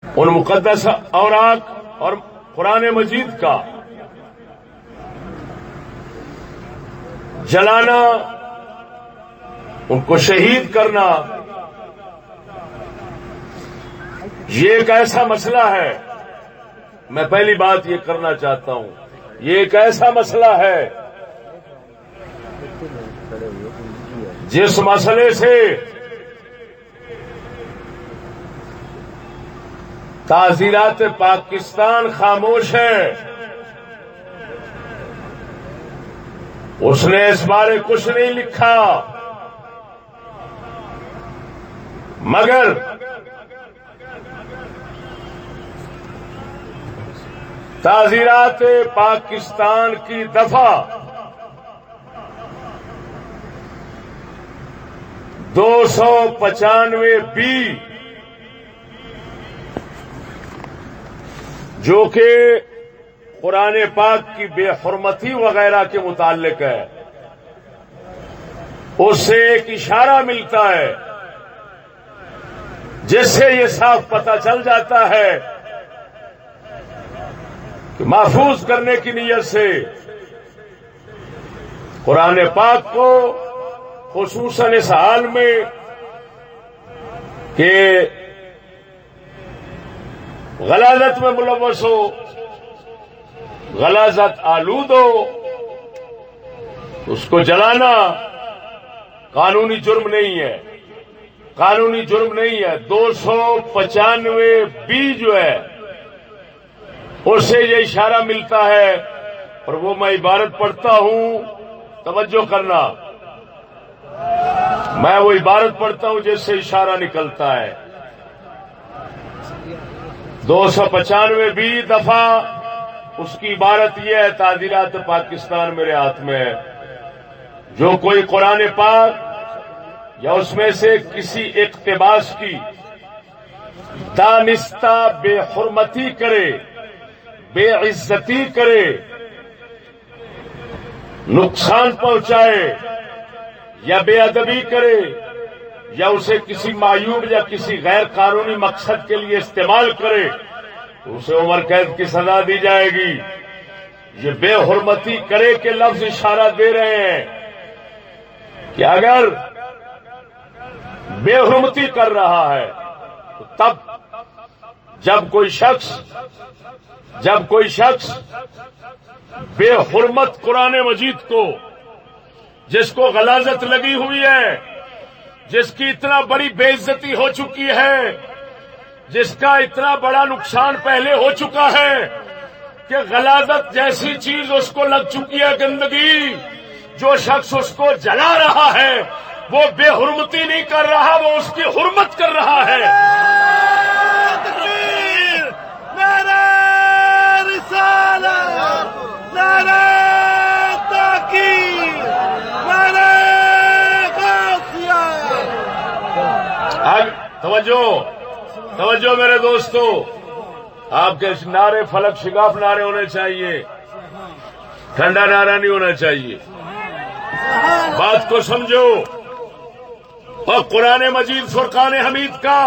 ان مقدس اوراق اور قرآن مجید کا جلانا، ان کو شہید کرنا، یہ ایک ایسا مسئلہ ہے، میں پہلی بات یہ کرنا چاہتا ہوں، یہ ایک ایسا مسئلہ ہے جس مسئلے سے تعزیرات پاکستان خاموش ہے. اس نے اس بارے کچھ نہیں لکھا، مگر تعزیرات پاکستان کی دفعہ 295 جو کہ قرآن پاک کی بے حرمتی وغیرہ کے متعلق ہے، اس سے ایک اشارہ ملتا ہے جس سے یہ صاف پتہ چل جاتا ہے کہ محفوظ کرنے کی نیت سے قرآن پاک کو خصوصاً اس حال میں کہ غلاظت میں ملوث ہو، غلاظت آلود ہو، اس کو جلانا قانونی جرم نہیں ہے، قانونی جرم نہیں ہے. 295 جو ہے اس سے یہ اشارہ ملتا ہے، اور وہ میں عبارت پڑھتا ہوں، توجہ کرنا، میں وہ عبارت پڑھتا ہوں جس سے اشارہ نکلتا ہے. 295 دفعہ اس کی عبارت یہ ہے، تعزیرات پاکستان میرے ہاتھ میں ہے، جو کوئی قرآن پاک یا اس میں سے کسی اقتباس کی دانستہ بے حرمتی کرے، بے عزتی کرے، نقصان پہنچائے یا بے ادبی کرے یا اسے کسی معیوب یا کسی غیر قانونی مقصد کے لیے استعمال کرے تو اسے عمر قید کی سزا دی جائے گی. یہ بے حرمتی کرے کے لفظ اشارہ دے رہے ہیں کہ اگر بے حرمتی کر رہا ہے تو تب جب کوئی شخص بے حرمت قرآن مجید کو، جس کو غلاظت لگی ہوئی ہے، جس کی اتنا بڑی بے عزتی ہو چکی ہے، جس کا اتنا بڑا نقصان پہلے ہو چکا ہے کہ غلاظت جیسی چیز اس کو لگ چکی ہے، گندگی، جو شخص اس کو جلا رہا ہے وہ بے حرمتی نہیں کر رہا، وہ اس کی حرمت کر رہا ہے. نعرہ رسالت، نعرہ تحقیق، نعرہ غوثیہ. توجہ میرے دوستو، آپ کے نعرے فلک شگاف نعرے ہونے چاہیے، ٹھنڈا نعرہ نہیں ہونا چاہیے. بات کو سمجھو. اور قرآن مجید فرقان حمید کا،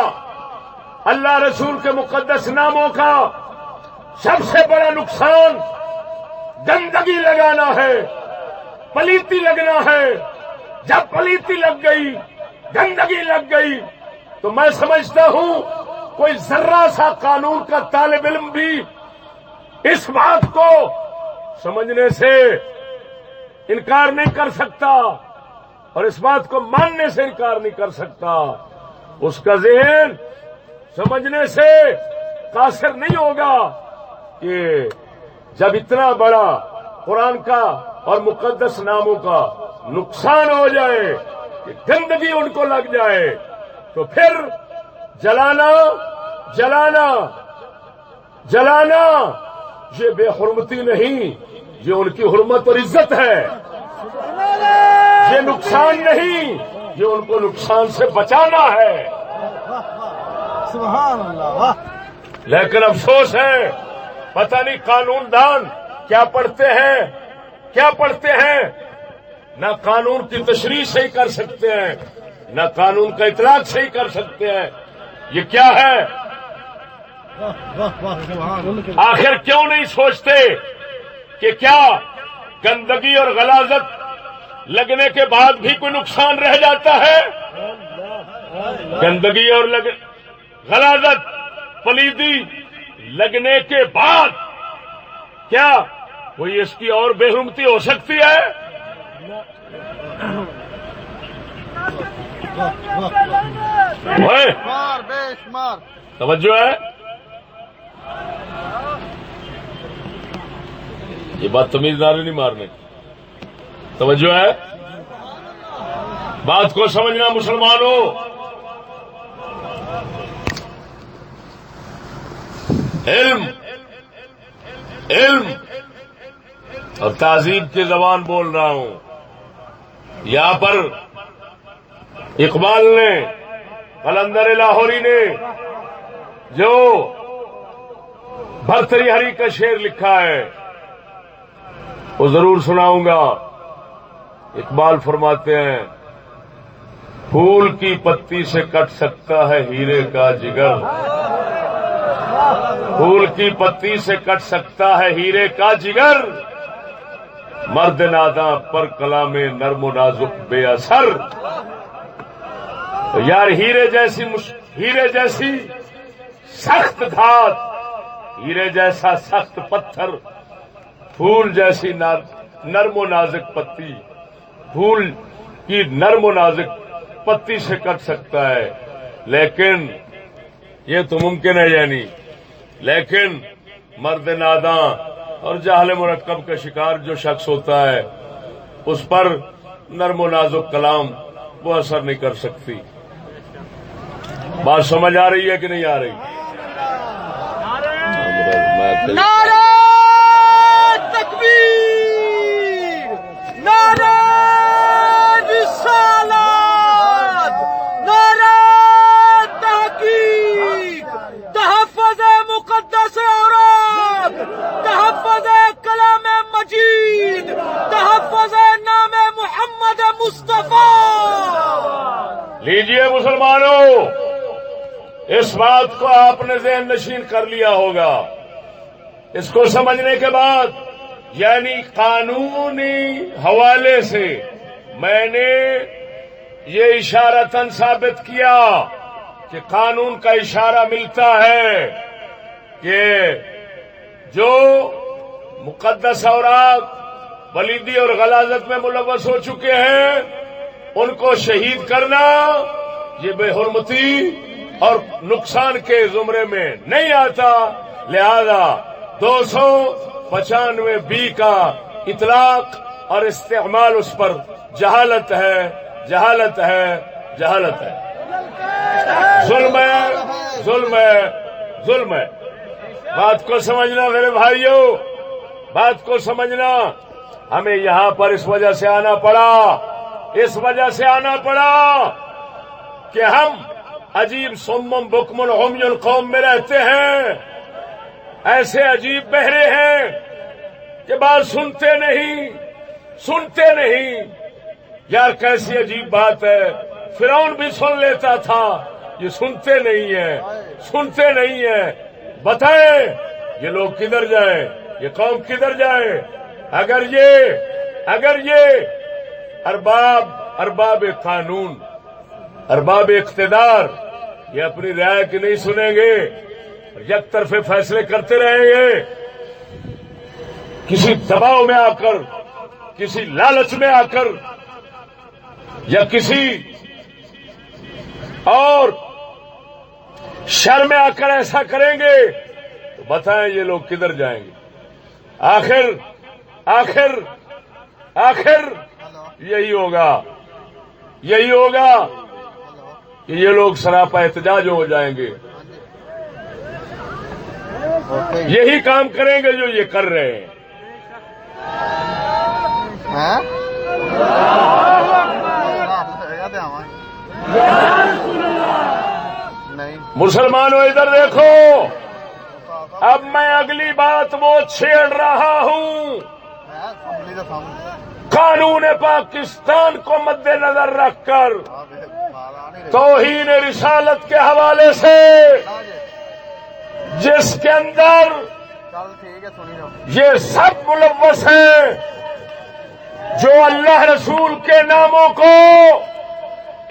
اللہ رسول کے مقدس ناموں کا سب سے بڑا نقصان گندگی لگانا ہے، پلیتی لگنا ہے. جب پلیتی لگ گئی، گندگی لگ گئی، تو میں سمجھتا ہوں کوئی ذرہ سا قانون کا طالب علم بھی اس بات کو سمجھنے سے انکار نہیں کر سکتا اور اس بات کو ماننے سے انکار نہیں کر سکتا. اس کا ذہن سمجھنے سے قاصر نہیں ہوگا کہ جب اتنا بڑا قرآن کا اور مقدس ناموں کا نقصان ہو جائے کہ گندگی ان کو لگ جائے تو پھر جلانا یہ بے حرمتی نہیں، یہ ان کی حرمت اور عزت ہے. یہ نقصان نہیں، یہ ان کو نقصان سے بچانا ہے. سبحان اللہ. لیکن افسوس ہے، پتہ نہیں قانون دان کیا پڑھتے ہیں، نہ قانون کی تشریح صحیح کر سکتے ہیں، نہ قانون کا اطلاق صحیح کر سکتے ہیں. یہ کیا ہے؟ آخر کیوں نہیں سوچتے کہ کیا گندگی اور غلاظت لگنے کے بعد بھی کوئی نقصان رہ جاتا ہے؟ گندگی اور غلاظت پلیدی لگنے کے بعد کیا کوئی اس کی اور بے حرمتی ہو سکتی ہے؟ توجہ ہے؟ یہ بات تمیز داری نہیں مارنے، توجہ ہے؟ بات کو سمجھنا مسلمانوں، علم اور تہذیب کی زبان بول رہا ہوں۔ یہاں پر اقبال نے، قلندر لاہوری نے جو بھرتری ہری کا شعر لکھا ہے وہ ضرور سناؤں گا۔ اقبال فرماتے ہیں، پھول کی پتی سے کٹ سکتا ہے ہیرے کا جگر، پھول کی پتی سے کٹ سکتا ہے ہیرے کا جگر، مرد ناداں پر کلام نرم و نازک بے اثر۔ تو یار ہیرے جیسی سخت دھات، ہیرے جیسا سخت پتھر، پھول جیسی نرم و نازک پتی، پھول کی نرم و نازک پتی سے کٹ سکتا ہے، لیکن یہ تو ممکن ہے یعنی، لیکن مرد ناداں اور جہل مرکب کا شکار جو شخص ہوتا ہے اس پر نرم و نازک کلام وہ اثر نہیں کر سکتی۔ بات سمجھ آ رہی ہے کہ نہیں آ رہی؟ نعرہ تکبیر، نعرہ رسالت، نعرہ تحقیق، تحفظ مقدس اوراد، تحفظ کلام مجید، تحفظ نام محمد مصطفیٰ۔ لیجئے مسلمانوں، اس بات کو آپ نے ذہن نشین کر لیا ہوگا۔ اس کو سمجھنے کے بعد یعنی قانونی حوالے سے میں نے یہ اشارتاً ثابت کیا کہ قانون کا اشارہ ملتا ہے کہ جو مقدس اوراق ولیدی اور غلاظت میں ملوث ہو چکے ہیں ان کو شہید کرنا یہ بے حرمتی اور نقصان کے زمرے میں نہیں آتا، لہذا 295 کا اطلاق اور استعمال اس پر جہالت ہے، جہالت ہے، جہالت ہے، ظلم ہے، ظلم ہے، ظلم ہے۔ بات کو سمجھنا میرے بھائیوں، بات کو سمجھنا۔ ہمیں یہاں پر اس وجہ سے آنا پڑا، اس وجہ سے آنا پڑا کہ ہم عجیب صم بکم عمی قوم میں رہتے ہیں، ایسے عجیب بہرے ہیں کہ بات سنتے نہیں، سنتے نہیں۔ یار کیسی عجیب بات ہے، فرعون بھی سن لیتا تھا، یہ سنتے نہیں ہیں، سنتے نہیں ہیں۔ بتائیں یہ لوگ کدھر جائیں، یہ قوم کدھر جائے اگر یہ ارباب قانون، ارباب اقتدار یہ اپنی رائے کی نہیں سنیں گے، یک طرفے فیصلے کرتے رہیں گے، کسی دباؤ میں آ کر، کسی لالچ میں آ کر یا کسی اور شر میں آ کر ایسا کریں گے تو بتائیں یہ لوگ کدھر جائیں گے؟ آخر یہی ہوگا کہ یہ لوگ سراپا احتجاج ہو جائیں گے، یہی کام کریں گے جو یہ کر رہے ہیں۔ مسلمانوں ادھر دیکھو، اب میں اگلی بات وہ چھیڑ رہا ہوں، قانون پاکستان کو مد نظر رکھ کر توہین رسالت کے حوالے سے جس کے اندر یہ سب ملوث ہیں جو اللہ رسول کے ناموں کو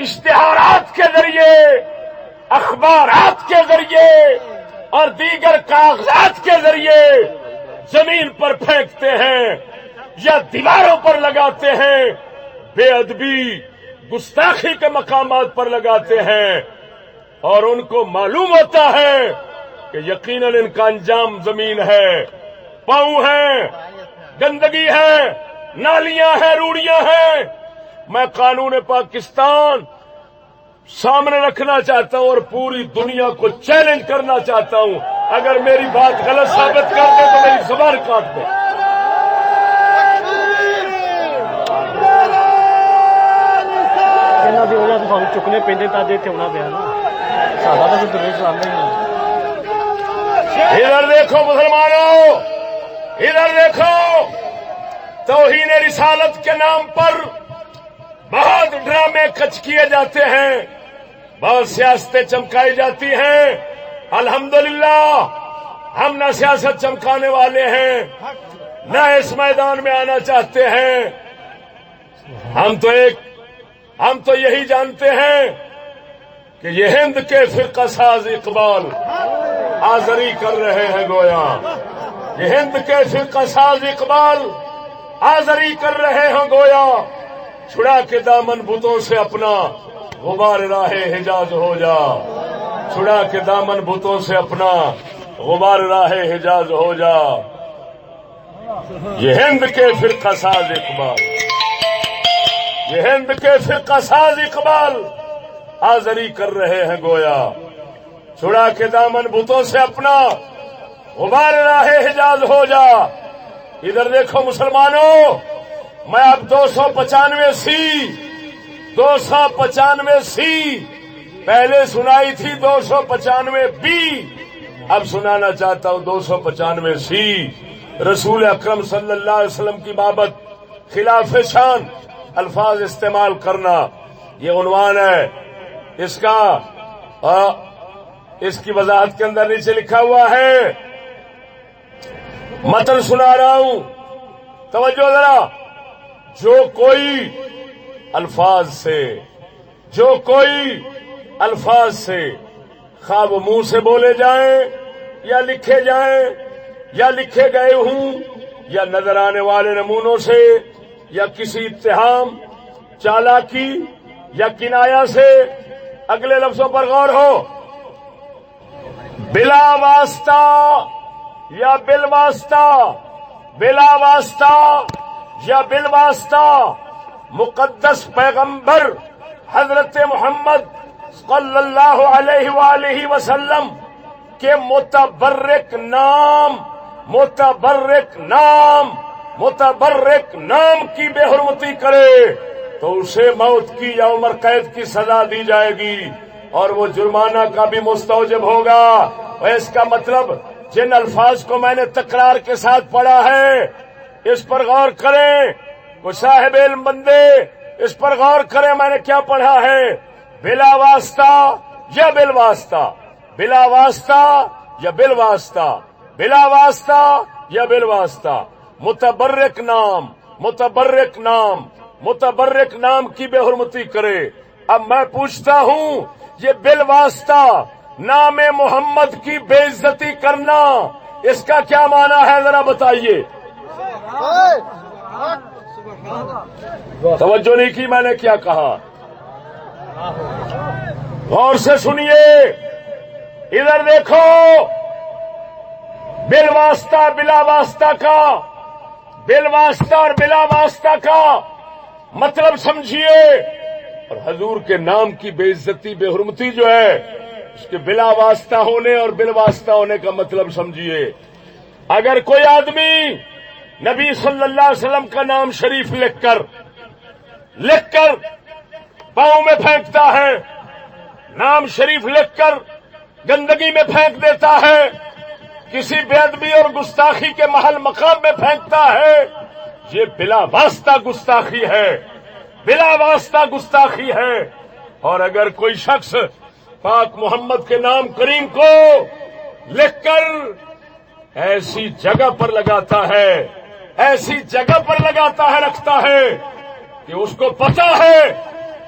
اشتہارات کے ذریعے، اخبارات کے ذریعے اور دیگر کاغذات کے ذریعے زمین پر پھینکتے ہیں یا دیواروں پر لگاتے ہیں، بے ادبی گستاخی کے مقامات پر لگاتے ہیں، اور ان کو معلوم ہوتا ہے کہ یقیناً ان کا انجام زمین ہے، پاؤں ہیں، گندگی ہے، نالیاں ہیں، روڑیاں ہیں۔ میں قانون پاکستان سامنے رکھنا چاہتا ہوں اور پوری دنیا کو چیلنج کرنا چاہتا ہوں، اگر میری بات غلط ثابت کر دے تو میری زبان کاٹ دے۔ دی وجہ سے سانو چکنے پیندے تا دے تے ہونا پیا نا، ساڈا تو درویش اسلام نہیں۔ ادھر دیکھو مسلمانوں، ادھر دیکھو، توہین رسالت کے نام پر بہت ڈرامے کچ کیے جاتے ہیں، بہت سیاستیں چمکائی جاتی ہیں۔ الحمدللہ ہم نہ سیاست چمکانے والے ہیں، نہ اس میدان میں آنا چاہتے ہیں۔ ہم تو یہی جانتے ہیں کہ یہ ہند کے فرقہ ساز اقبال آزری کر رہے ہیں گویا، یہ ہند کے فرقہ ساز اقبال آزری کر رہے ہیں گویا، چھڑا کے دامن بتوں سے اپنا غبار راہ حجاز ہو جا، چھڑا کے دامن بتوں سے اپنا غبار راہ حجاز ہو جا۔ یہ ہند کے فرقہ ساز اقبال، یہ ہند کے فرقہ ساز اقبال آزری کر رہے ہیں گویا، چھڑا کے دامن بتوں سے اپنا غبار راہ حجاز ہو جا۔ ادھر دیکھو مسلمانوں، میں اب 295 سی پہلے سنائی تھی 295 بی، اب سنانا چاہتا ہوں 295 سی۔ رسول اکرم صلی اللہ علیہ وسلم کی بابت خلاف شان الفاظ استعمال کرنا، یہ عنوان ہے اس کا، اس کی وضاحت کے اندر نیچے لکھا ہوا ہے، متن سنا رہا ہوں، توجہ ذرا۔ جو کوئی الفاظ سے خواہ وہ منہ سے بولے جائیں یا لکھے جائیں یا لکھے گئے ہوں یا نظر آنے والے نمونوں سے یا کسی اتہام، چالاکی یا کنایا سے، اگلے لفظوں پر غور ہو، بلا واسطہ یا بالواسطہ، بلا واسطہ یا بالواسطہ مقدس پیغمبر حضرت محمد صلی اللہ علیہ وآلہ وسلم کے متبرک نام کی بے حرمتی کرے تو اسے موت کی یا عمر قید کی سزا دی جائے گی اور وہ جرمانہ کا بھی مستوجب ہوگا۔ اور اس کا مطلب جن الفاظ کو میں نے تکرار کے ساتھ پڑھا ہے اس پر غور کریں، کوئی صاحب علم بندے اس پر غور کریں، میں نے کیا پڑھا ہے، بلا واسطہ یا بالواسطہ، بلا واسطہ یا بالواسطہ، بلا واسطہ یا بالواسطہ، متبرک نام کی بے حرمتی کرے۔ اب میں پوچھتا ہوں، یہ بالواسطہ نام محمد کی بے عزتی کرنا، اس کا کیا معنی ہے ذرا بتائیے؟ توجہ نہیں کی میں نے کیا کہا، غور سے سنیے، ادھر دیکھو، بالواسطہ بلا واسطہ کا، بالواسطہ اور بلا واسطہ کا مطلب سمجھیے، اور حضور کے نام کی بے عزتی بے حرمتی جو ہے اس کے بلا واسطہ ہونے اور بالواسطہ ہونے کا مطلب سمجھیے۔ اگر کوئی آدمی نبی صلی اللہ علیہ وسلم کا نام شریف لکھ کر پاؤں میں پھینکتا ہے، نام شریف لکھ کر گندگی میں پھینک دیتا ہے، کسی بے ادبی اور گستاخی کے محل مقام میں پھینکتا ہے، یہ بلا واسطہ گستاخی ہے، بلا واسطہ گستاخی ہے۔ اور اگر کوئی شخص پاک محمد کے نام کریم کو لکھ کر ایسی جگہ پر لگاتا ہے، ایسی جگہ پر لگاتا ہے، رکھتا ہے کہ اس کو پتا ہے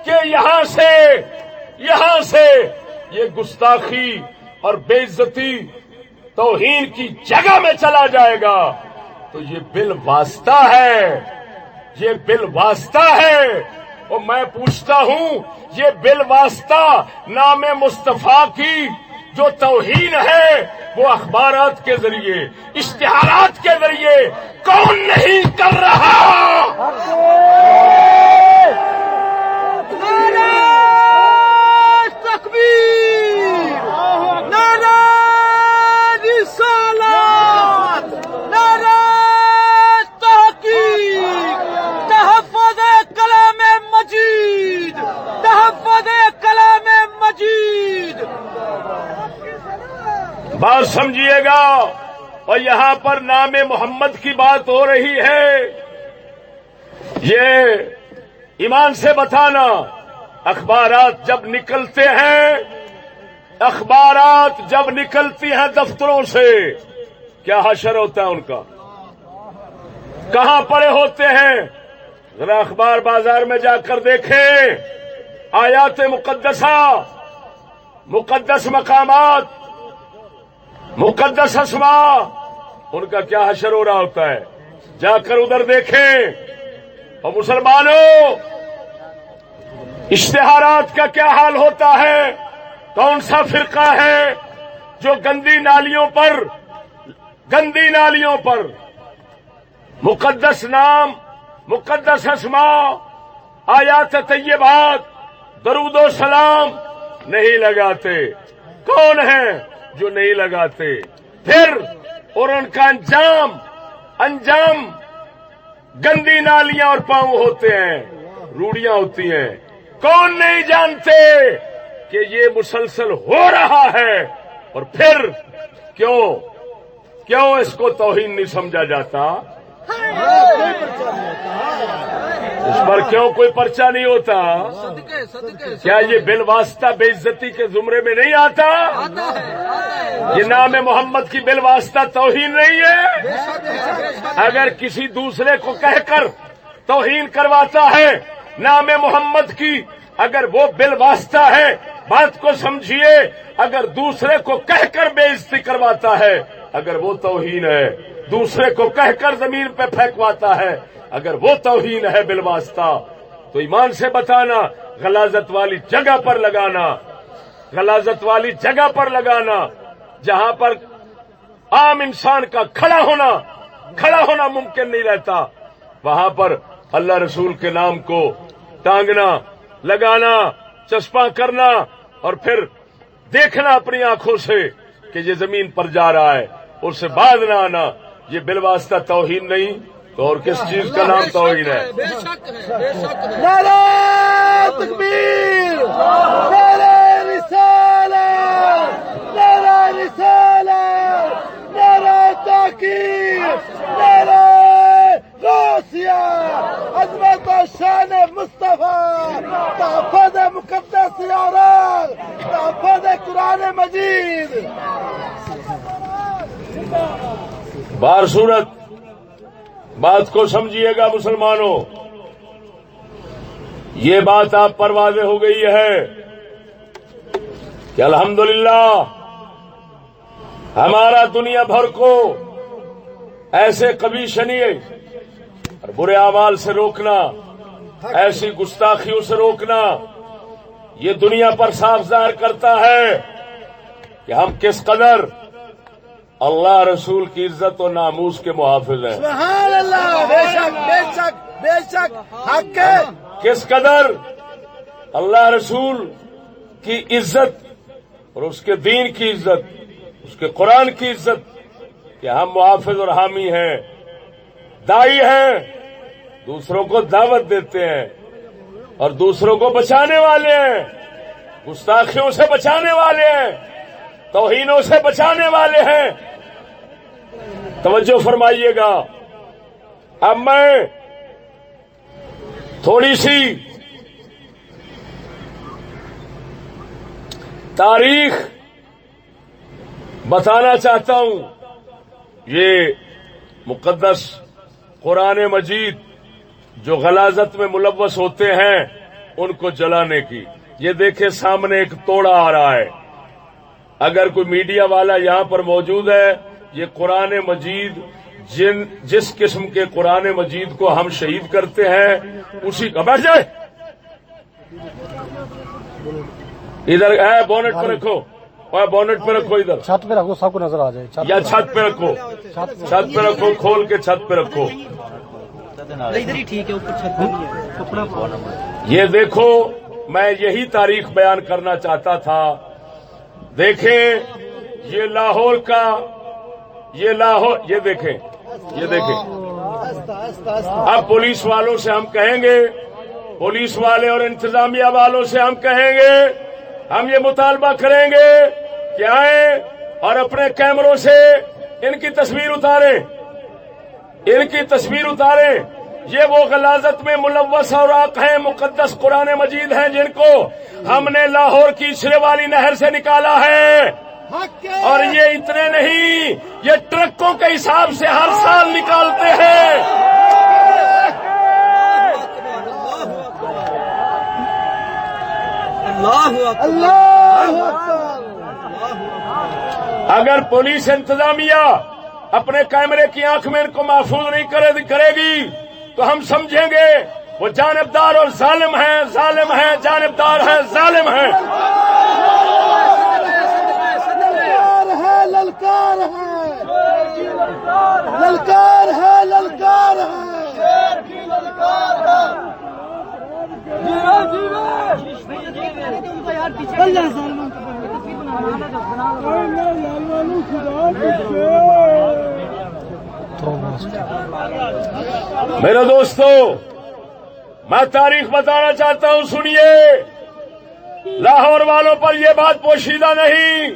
کہ یہاں سے یہ گستاخی اور بے عزتی توہین کی جگہ میں چلا جائے گا، تو یہ بالواسطہ ہے، یہ بالواسطہ ہے۔ اور میں پوچھتا ہوں، یہ بالواسطہ نام مصطفیٰ کی جو توہین ہے وہ اخبارات کے ذریعے، اشتہارات کے ذریعے کون نہیں کر رہا؟ نعرہ تکبیر، نعرہ رسالت، نعرہ تحقیق، تحفظ کلام مجید، تحفظ کلام مجید۔ بات سمجھیے گا۔ اور یہاں پر نام محمد کی بات ہو رہی ہے، یہ ایمان سے بتانا، اخبارات جب نکلتے ہیں، اخبارات جب نکلتی ہیں دفتروں سے، کیا حشر ہوتا ہے ان کا؟ کہاں پڑے ہوتے ہیں؟ ذرا اخبار بازار میں جا کر دیکھیں، آیات مقدسہ، مقدس مقامات، مقدس اسماء، ان کا کیا حشر ہو رہا ہوتا ہے؟ جا کر ادھر دیکھیں۔ اور مسلمانوں، اشتہارات کا کیا حال ہوتا ہے؟ کون سا فرقہ ہے جو گندی نالیوں پر مقدس نام، مقدس اسماء، آیات طیبات، درود و سلام نہیں لگاتے؟ کون ہیں جو نہیں لگاتے؟ پھر اور ان کا انجام گندی نالیاں اور پاؤں ہوتے ہیں، روڑیاں ہوتی ہیں۔ کون نہیں جانتے کہ یہ مسلسل ہو رہا ہے؟ اور پھر کیوں اس کو توہین نہیں سمجھا جاتا؟ اس پر کیوں کوئی پرچہ نہیں ہوتا؟ کیا یہ بالواسطہ بے عزتی کے زمرے میں نہیں آتا؟ یہ نام محمد کی بالواسطہ توہین نہیں ہے؟ اگر کسی دوسرے کو کہہ کر توہین کرواتا ہے نام محمد کی، اگر وہ بالواسطہ ہے، بات کو سمجھیے، اگر دوسرے کو کہہ کر بے عزتی کرواتا ہے، اگر وہ توہین ہے، دوسرے کو کہہ کر زمین پہ پھینکواتا ہے، اگر وہ توہین ہے بالواسطہ، تو ایمان سے بتانا، غلاظت والی جگہ پر لگانا، غلاظت والی جگہ پر لگانا، جہاں پر عام انسان کا کھڑا ہونا ممکن نہیں رہتا، وہاں پر اللہ رسول کے نام کو ٹانگنا، لگانا، چسپاں کرنا، اور پھر دیکھنا اپنی آنکھوں سے کہ یہ زمین پر جا رہا ہے، اس سے بعد نہ آنا، یہ بالواسطہ توہین نہیں تو اور کس چیز کا نام توہین ہے؟ نعرہ تکبیر، نعرہ رسالت، نعرہ رسالت، نعرہ تحقیق، نعرہ غوثیہ، عظمت و شان مصطفیٰ، تحفظ مقدس اوراق، تحفظ قرآن مجید۔ بار صورت بات کو سمجھیے گا مسلمانوں، یہ بات آپ پر واضح ہو گئی ہے کہ الحمدللہ ہمارا دنیا بھر کو ایسے قبیحی اور برے اعمال سے روکنا، ایسی گستاخیوں سے روکنا، یہ دنیا پر صاف ظاہر کرتا ہے کہ ہم کس قدر اللہ رسول کی عزت و ناموس کے محافظ ہیں۔ سبحان اللہ، بے شک بے شک بے شک، حق ہے۔ کس قدر اللہ رسول کی عزت اور اس کے دین کی عزت، اس کے قرآن کی عزت، کہ ہم محافظ اور حامی ہیں، داعی ہیں، دوسروں کو دعوت دیتے ہیں اور دوسروں کو بچانے والے ہیں، گستاخیوں سے بچانے والے ہیں، توہینوں سے بچانے والے ہیں۔ توجہ فرمائیے گا۔ اب میں تھوڑی سی تاریخ بتانا چاہتا ہوں یہ مقدس قرآن مجید جو غلاظت میں ملوث ہوتے ہیں ان کو جلانے کی. یہ دیکھیں سامنے ایک توڑا آ رہا ہے. اگر کوئی میڈیا والا یہاں پر موجود ہے، یہ قرآن مجید جس قسم کے قرآن مجید کو ہم شہید کرتے ہیں اسی کا. بیٹھ جائے ادھر ہے، بونٹ پہ رکھو اور بونٹ پہ رکھو، ادھر چھت پہ رکھو سب کو نظر آ جائے. یا چھت پہ رکھو، چھت پہ رکھو، کھول کے چھت پہ رکھو. ادھر ہی ٹھیک ہے، اوپر چھت پہ کپڑا. یہ دیکھو میں یہی تاریخ بیان کرنا چاہتا تھا. دیکھیں یہ لاہور کا، یہ لاہور، یہ دیکھیں، یہ دیکھیں. اب پولیس والوں سے ہم کہیں گے، پولیس والے اور انتظامیہ والوں سے ہم کہیں گے، ہم یہ مطالبہ کریں گے کہ آئیں اور اپنے کیمروں سے ان کی تصویر اتاریں، ان کی تصویر اتاریں. یہ وہ غلاظت میں ملوث اوراق ہیں، مقدس قرآن مجید ہیں جن کو ہم نے لاہور کی شرے والی نہر سے نکالا ہے. اور یہ اتنے نہیں، یہ ٹرکوں کے حساب سے ہر سال نکالتے ہیں. اگر پولیس انتظامیہ اپنے کیمرے کی آنکھ میں ان کو محفوظ نہیں کرے گی تو ہم سمجھیں گے وہ جانبدار اور ظالم ہیں، ظالم ہیں، جانبدار ہیں، ظالم ہیں. للکار ہے، للکار ہے، للکار میرے دوستو میں تاریخ بتانا چاہتا ہوں، سنیے. لاہور والوں پر یہ بات پوشیدہ نہیں،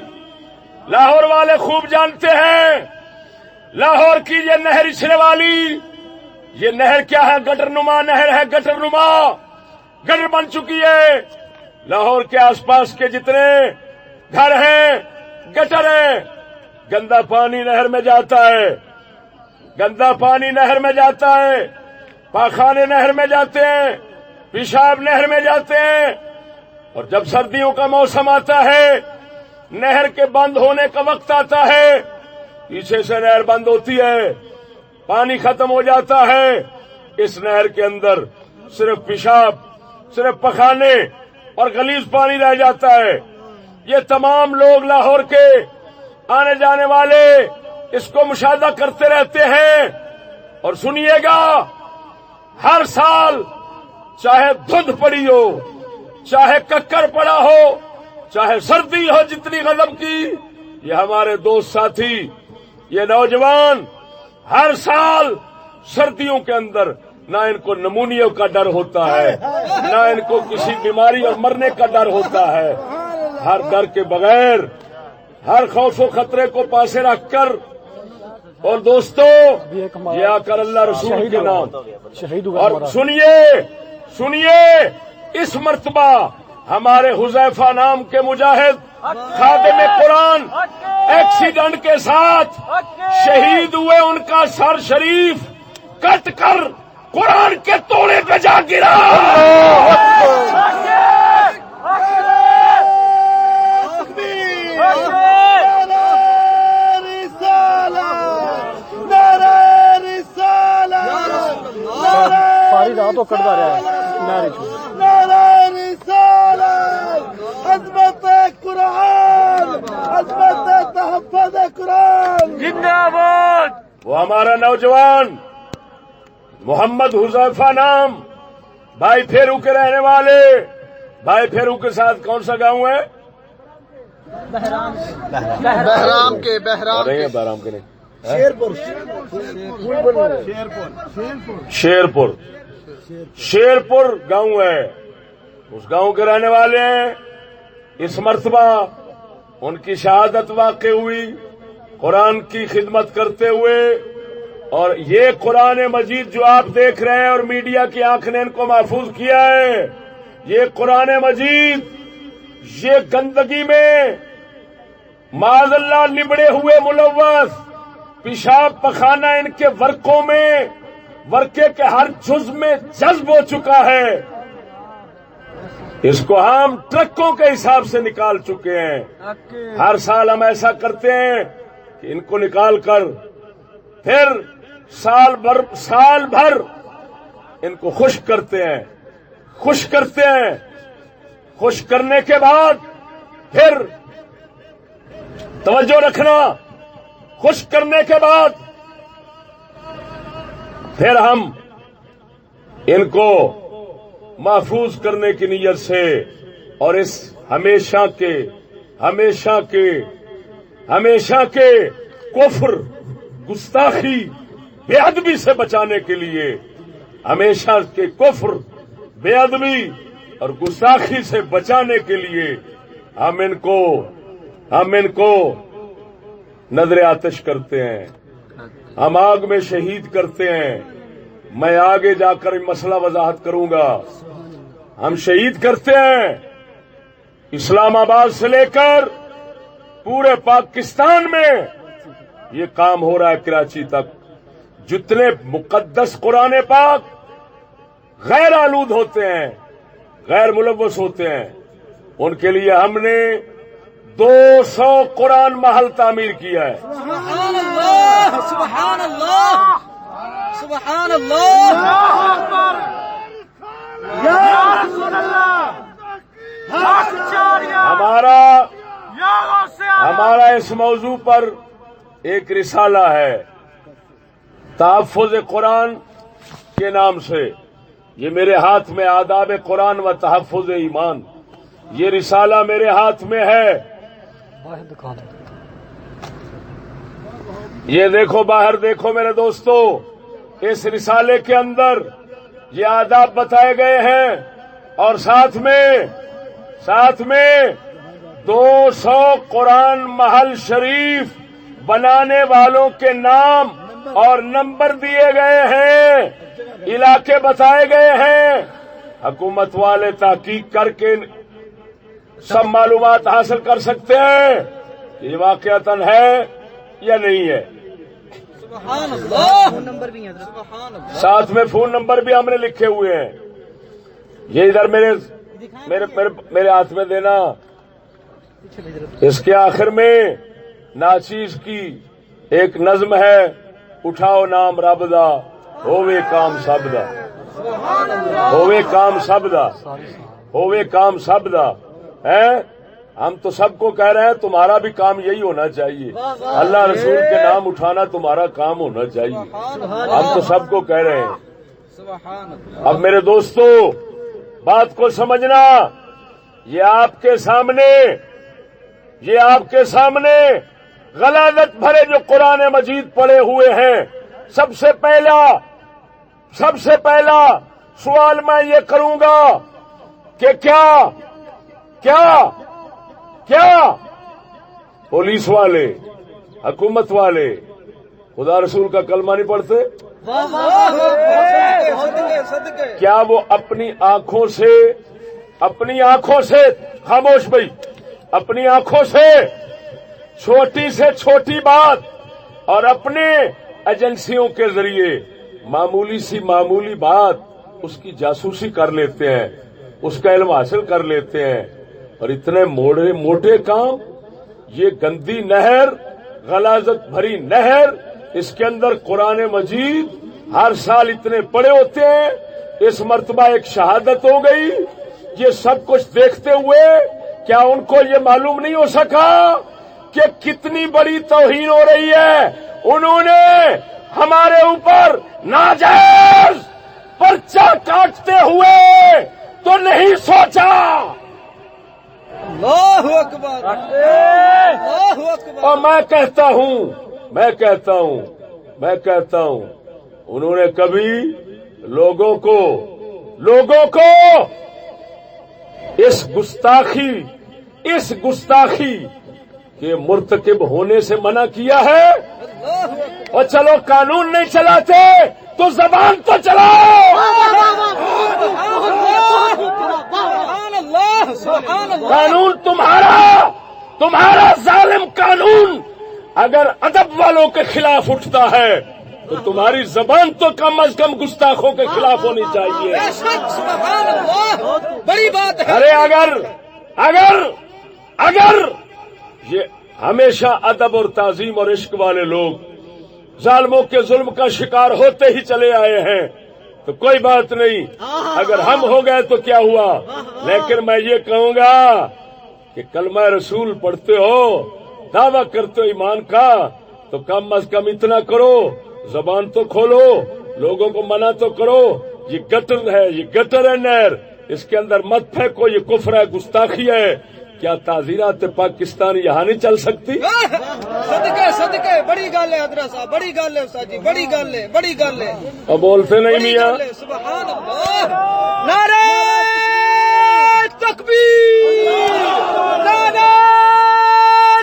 لاہور والے خوب جانتے ہیں. لاہور کی یہ نہر اشرے والی، یہ نہر کیا ہے؟ گٹر نما نہر ہے، گٹر نما گٹر بن چکی ہے. لاہور کے آس پاس کے جتنے گھر ہیں گٹر ہیں. گندا پانی نہر میں جاتا ہے، گندا پانی نہر میں جاتا ہے، پاخانے نہر میں جاتے ہیں، پیشاب نہر میں جاتے ہیں. اور جب سردیوں کا موسم آتا ہے، نہر کے بند ہونے کا وقت آتا ہے، پیچھے سے نہر بند ہوتی ہے، پانی ختم ہو جاتا ہے. اس نہر کے اندر صرف پیشاب، صرف پخانے اور غلیظ پانی رہ جاتا ہے. یہ تمام لوگ لاہور کے آنے جانے والے اس کو مشاہدہ کرتے رہتے ہیں. اور سنیے گا، ہر سال چاہے دھند پڑی ہو، چاہے ککر پڑا ہو، چاہے سردی ہو جتنی غضب کی، یہ ہمارے دوست ساتھی، یہ نوجوان ہر سال سردیوں کے اندر نہ ان کو نمونیا کا ڈر ہوتا ہے، نہ ان کو کسی بیماری اور مرنے کا ڈر ہوتا ہے. ہر ڈر کے بغیر، ہر خوف و خطرے کو پاسے رکھ کر، اور دوستو یہ آ کر اللہ رسول کے نام. اور سنیے اس مرتبہ ہمارے حذیفہ نام کے مجاہد خادم قرآن ایکسیڈنٹ کے ساتھ شہید ہوئے. ان کا سر شریف کٹ کر قرآن کے توڑے پہ جا گرا. ساری رات تو کٹتا رہا ہے. عظمت قرآن، عظمت تحفظ قرآن زندہ باد. وہ ہمارا نوجوان محمد حذیفہ نام، بھائی پھیرو کے رہنے والے. بھائی پھیرو کے ساتھ کون سا گاؤں ہے؟ بہرام کے بہرام کے نہیں، شیرپور گاؤں ہے. اس گاؤں کے رہنے والے ہیں. اس مرتبہ ان کی شہادت واقع ہوئی قرآن کی خدمت کرتے ہوئے. اور یہ قرآن مجید جو آپ دیکھ رہے ہیں اور میڈیا کی آنکھ نے ان کو محفوظ کیا ہے، یہ قرآن مجید یہ گندگی میں معاذ اللہ نبڑے ہوئے ملوث، پیشاب پخانہ ان کے ورقوں میں، ورقے کے ہر جز میں جذب ہو چکا ہے، اس کو ہم ٹرکوں کے حساب سے نکال چکے ہیں۔ ہر سال ہم ایسا کرتے ہیں کہ ان کو نکال کر پھر سال بھر ان کو خشک کرتے ہیں، خشک کرتے ہیں، خشک کرنے کے بعد پھر توجہ رکھنا، خشک کرنے کے بعد پھر ہم ان کو محفوظ کرنے کی نیت سے اور اس ہمیشہ کے کفر، گستاخی، بے ادبی سے بچانے کے لیے، ہمیشہ کے کفر، بے ادبی اور گستاخی سے بچانے کے لیے ہم ان کو نظر آتش کرتے ہیں، ہم آگ میں شہید کرتے ہیں۔ میں آگے جا کر مسئلہ وضاحت کروں گا۔ ہم شہید کرتے ہیں، اسلام آباد سے لے کر پورے پاکستان میں یہ کام ہو رہا ہے، کراچی تک جتنے مقدس قرآن پاک غیر آلود ہوتے ہیں، غیر ملوث ہوتے ہیں، ان کے لیے ہم نے 200 قرآن محل تعمیر کیا ہے۔ سبحان اللہ، سبحان اللہ، سبحان اللہ، یا رسول اللہ، ہمارا اس موضوع پر ایک رسالہ ہے تحفظ قرآن کے نام سے، یہ میرے ہاتھ میں آداب قرآن و تحفظ ایمان، یہ رسالہ میرے ہاتھ میں ہے۔ یہ دیکھو، باہر دیکھو میرے دوستو، اس رسالے کے اندر یہ آداب بتائے گئے ہیں اور ساتھ میں 200 قرآن محل شریف بنانے والوں کے نام اور نمبر دیے گئے ہیں، علاقے بتائے گئے ہیں۔ حکومت والے تحقیق کر کے سب معلومات حاصل کر سکتے ہیں کہ یہ واقعتاً ہے یا نہیں ہے۔ سبحان اللہ، فون نمبر بھی ہے، سبحان اللہ، ساتھ میں فون نمبر بھی ہم نے لکھے ہوئے ہیں۔ یہ ادھر میرے ہاتھ میں دینا۔ اس کے آخر میں ناچیز کی ایک نظم ہے، اٹھاؤ نام رب دا ہووے کام سب دا، ہووے کام سب دا، ہووے کام سب دا ہے۔ ہم تو سب کو کہہ رہے ہیں تمہارا بھی کام یہی ہونا چاہیے، اللہ رسول کے نام اٹھانا تمہارا کام ہونا چاہیے، ہم تو سب کو کہہ رہے ہیں۔ سبحان اللہ۔ اب میرے دوستو بات کو سمجھنا، یہ آپ کے سامنے غلاظت بھرے جو قرآن مجید پڑے ہوئے ہیں، سب سے پہلا سوال میں یہ کروں گا کہ کیا پولیس والے، حکومت والے خدا رسول کا کلمہ نہیں پڑھتے؟ کیا وہ اپنی آنکھوں سے خاموش بھائی، اپنی آنکھوں سے چھوٹی سے چھوٹی بات اور اپنے ایجنسیوں کے ذریعے معمولی بات اس کی جاسوسی کر لیتے ہیں، اس کا علم حاصل کر لیتے ہیں، اور اتنے موٹے کام، یہ گندی نہر، غلاظت بھری نہر، اس کے اندر قرآن مجید ہر سال اتنے پڑے ہوتے ہیں، اس مرتبہ ایک شہادت ہو گئی۔ یہ سب کچھ دیکھتے ہوئے کیا ان کو یہ معلوم نہیں ہو سکا کہ کتنی بڑی توہین ہو رہی ہے؟ انہوں نے ہمارے اوپر ناجائز پرچہ کاٹتے ہوئے تو نہیں سوچا۔ اللہ اکبر، اللہ اکبر۔ اور میں کہتا ہوں انہوں نے کبھی لوگوں کو اس گستاخی کے مرتکب ہونے سے منع کیا ہے؟ اور چلو قانون نہیں چلاتے تو زبان تو چلاؤ۔ قانون تمہارا تمہارا ظالم قانون اگر ادب والوں کے خلاف اٹھتا ہے تو تمہاری زبان تو کم از کم گستاخوں کے خلاف ہونی چاہیے. بے شک سبحان اللہ بڑی بات ہے. ارے اگر یہ ہمیشہ ادب اور تعظیم اور عشق والے لوگ ظالموں کے ظلم کا شکار ہوتے ہی چلے آئے ہیں تو کوئی بات نہیں. اگر ہم ہو گئے تو کیا ہوا؟ لیکن میں یہ کہوں گا کہ کلمہ رسول پڑھتے ہو، دعویٰ کرتے ہو ایمان کا، تو کم از کم اتنا کرو، زبان تو کھولو، لوگوں کو منع تو کرو. یہ گٹر ہے، یہ گٹر ہے نہر، اس کے اندر مت پھینکو، یہ کفر ہے، گستاخی ہے. کیا تعزیرات پاکستان یہاں نہیں چل سکتی؟ صدقے بڑی گل ہے حضرت صاحب، بڑی گل ہے استاد جی، بڑی گل ہے، بڑی گل ہے. اب بولتے نہیں بڑی میاں. گل ہے. سبحان اللہ. نعرہ تکبیر، نعرہ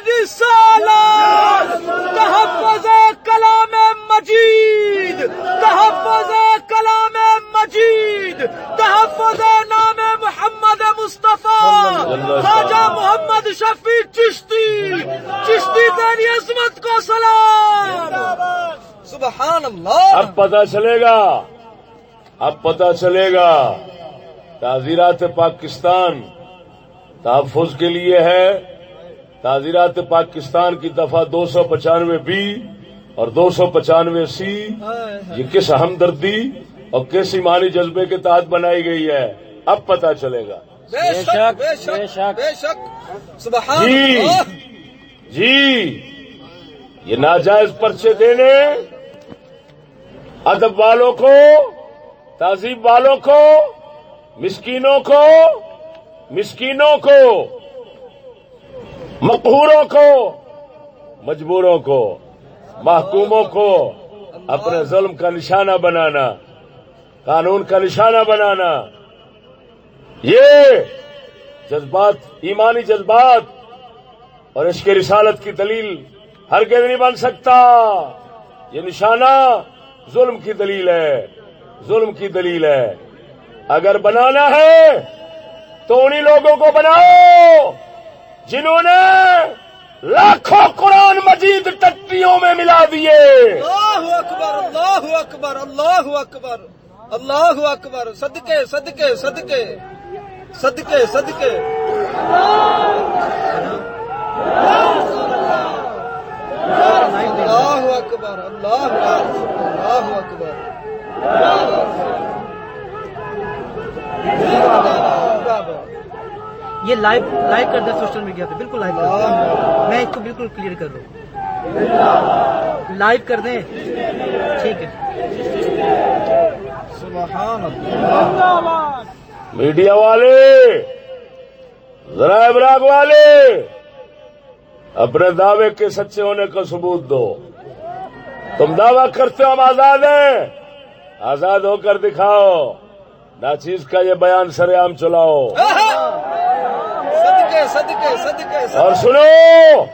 رسالت، تحفظ کلام مجید، تحفظ کلام مجید، تحفظ نام محمد مصطفیٰ خواجہ محمد شفیع چشتی، چشتی تیری عظمت کو سلام. سبحان اللہ. اب پتہ چلے گا تعزیرات پاکستان تحفظ کے لیے ہے. تعزیرات پاکستان کی دفعہ 295B اور 295C یہ کس ہمدردی اور کس ایمانی جذبے کے تحت بنائی گئی ہے، اب پتہ چلے گا. بے شک بے شک بے شک. سبحان اللہ. جی یہ ناجائز پرچے دینے ادب والوں کو، تہذیب والوں کو، مسکینوں کو، مقہوروں کو، مجبوروں کو، محکوموں کو اپنے ظلم کا نشانہ بنانا، قانون کا نشانہ بنانا، یہ جذبات، ایمانی جذبات اور عشق رسالت کی دلیل ہرگز نہیں بن سکتا. یہ نشانہ ظلم کی دلیل ہے، ظلم کی دلیل ہے. اگر بنانا ہے تو انہی لوگوں کو بناؤ جنہوں نے لاکھوں قرآن مجید ٹٹیوں میں ملا دیے. اللہ اکبر، اللہ اکبر، اللہ اکبر، اللہ اکبر. صدقے صدقے صدقے صدقے صدقے. اللہ اکبر، اللہ اکبر، اللہ اکبر. یہ لائیو کر دیں سوشل میڈیا پہ، بالکل لائیو کر دیں. میں اس کو بالکل کلیئر کر دوں، لائیو کر دیں. ٹھیک ہے. سبحان اللہ. میڈیا والے، ذرائع ابلاغ والے، اپنے دعوے کے سچے ہونے کا ثبوت دو. تم دعویٰ کرتے ہو ہم آزاد ہیں، آزاد ہو کر دکھاؤ. ناچیز کا یہ بیان سر عام چلاؤ. صدقے صدقے صدقے. اور سنو،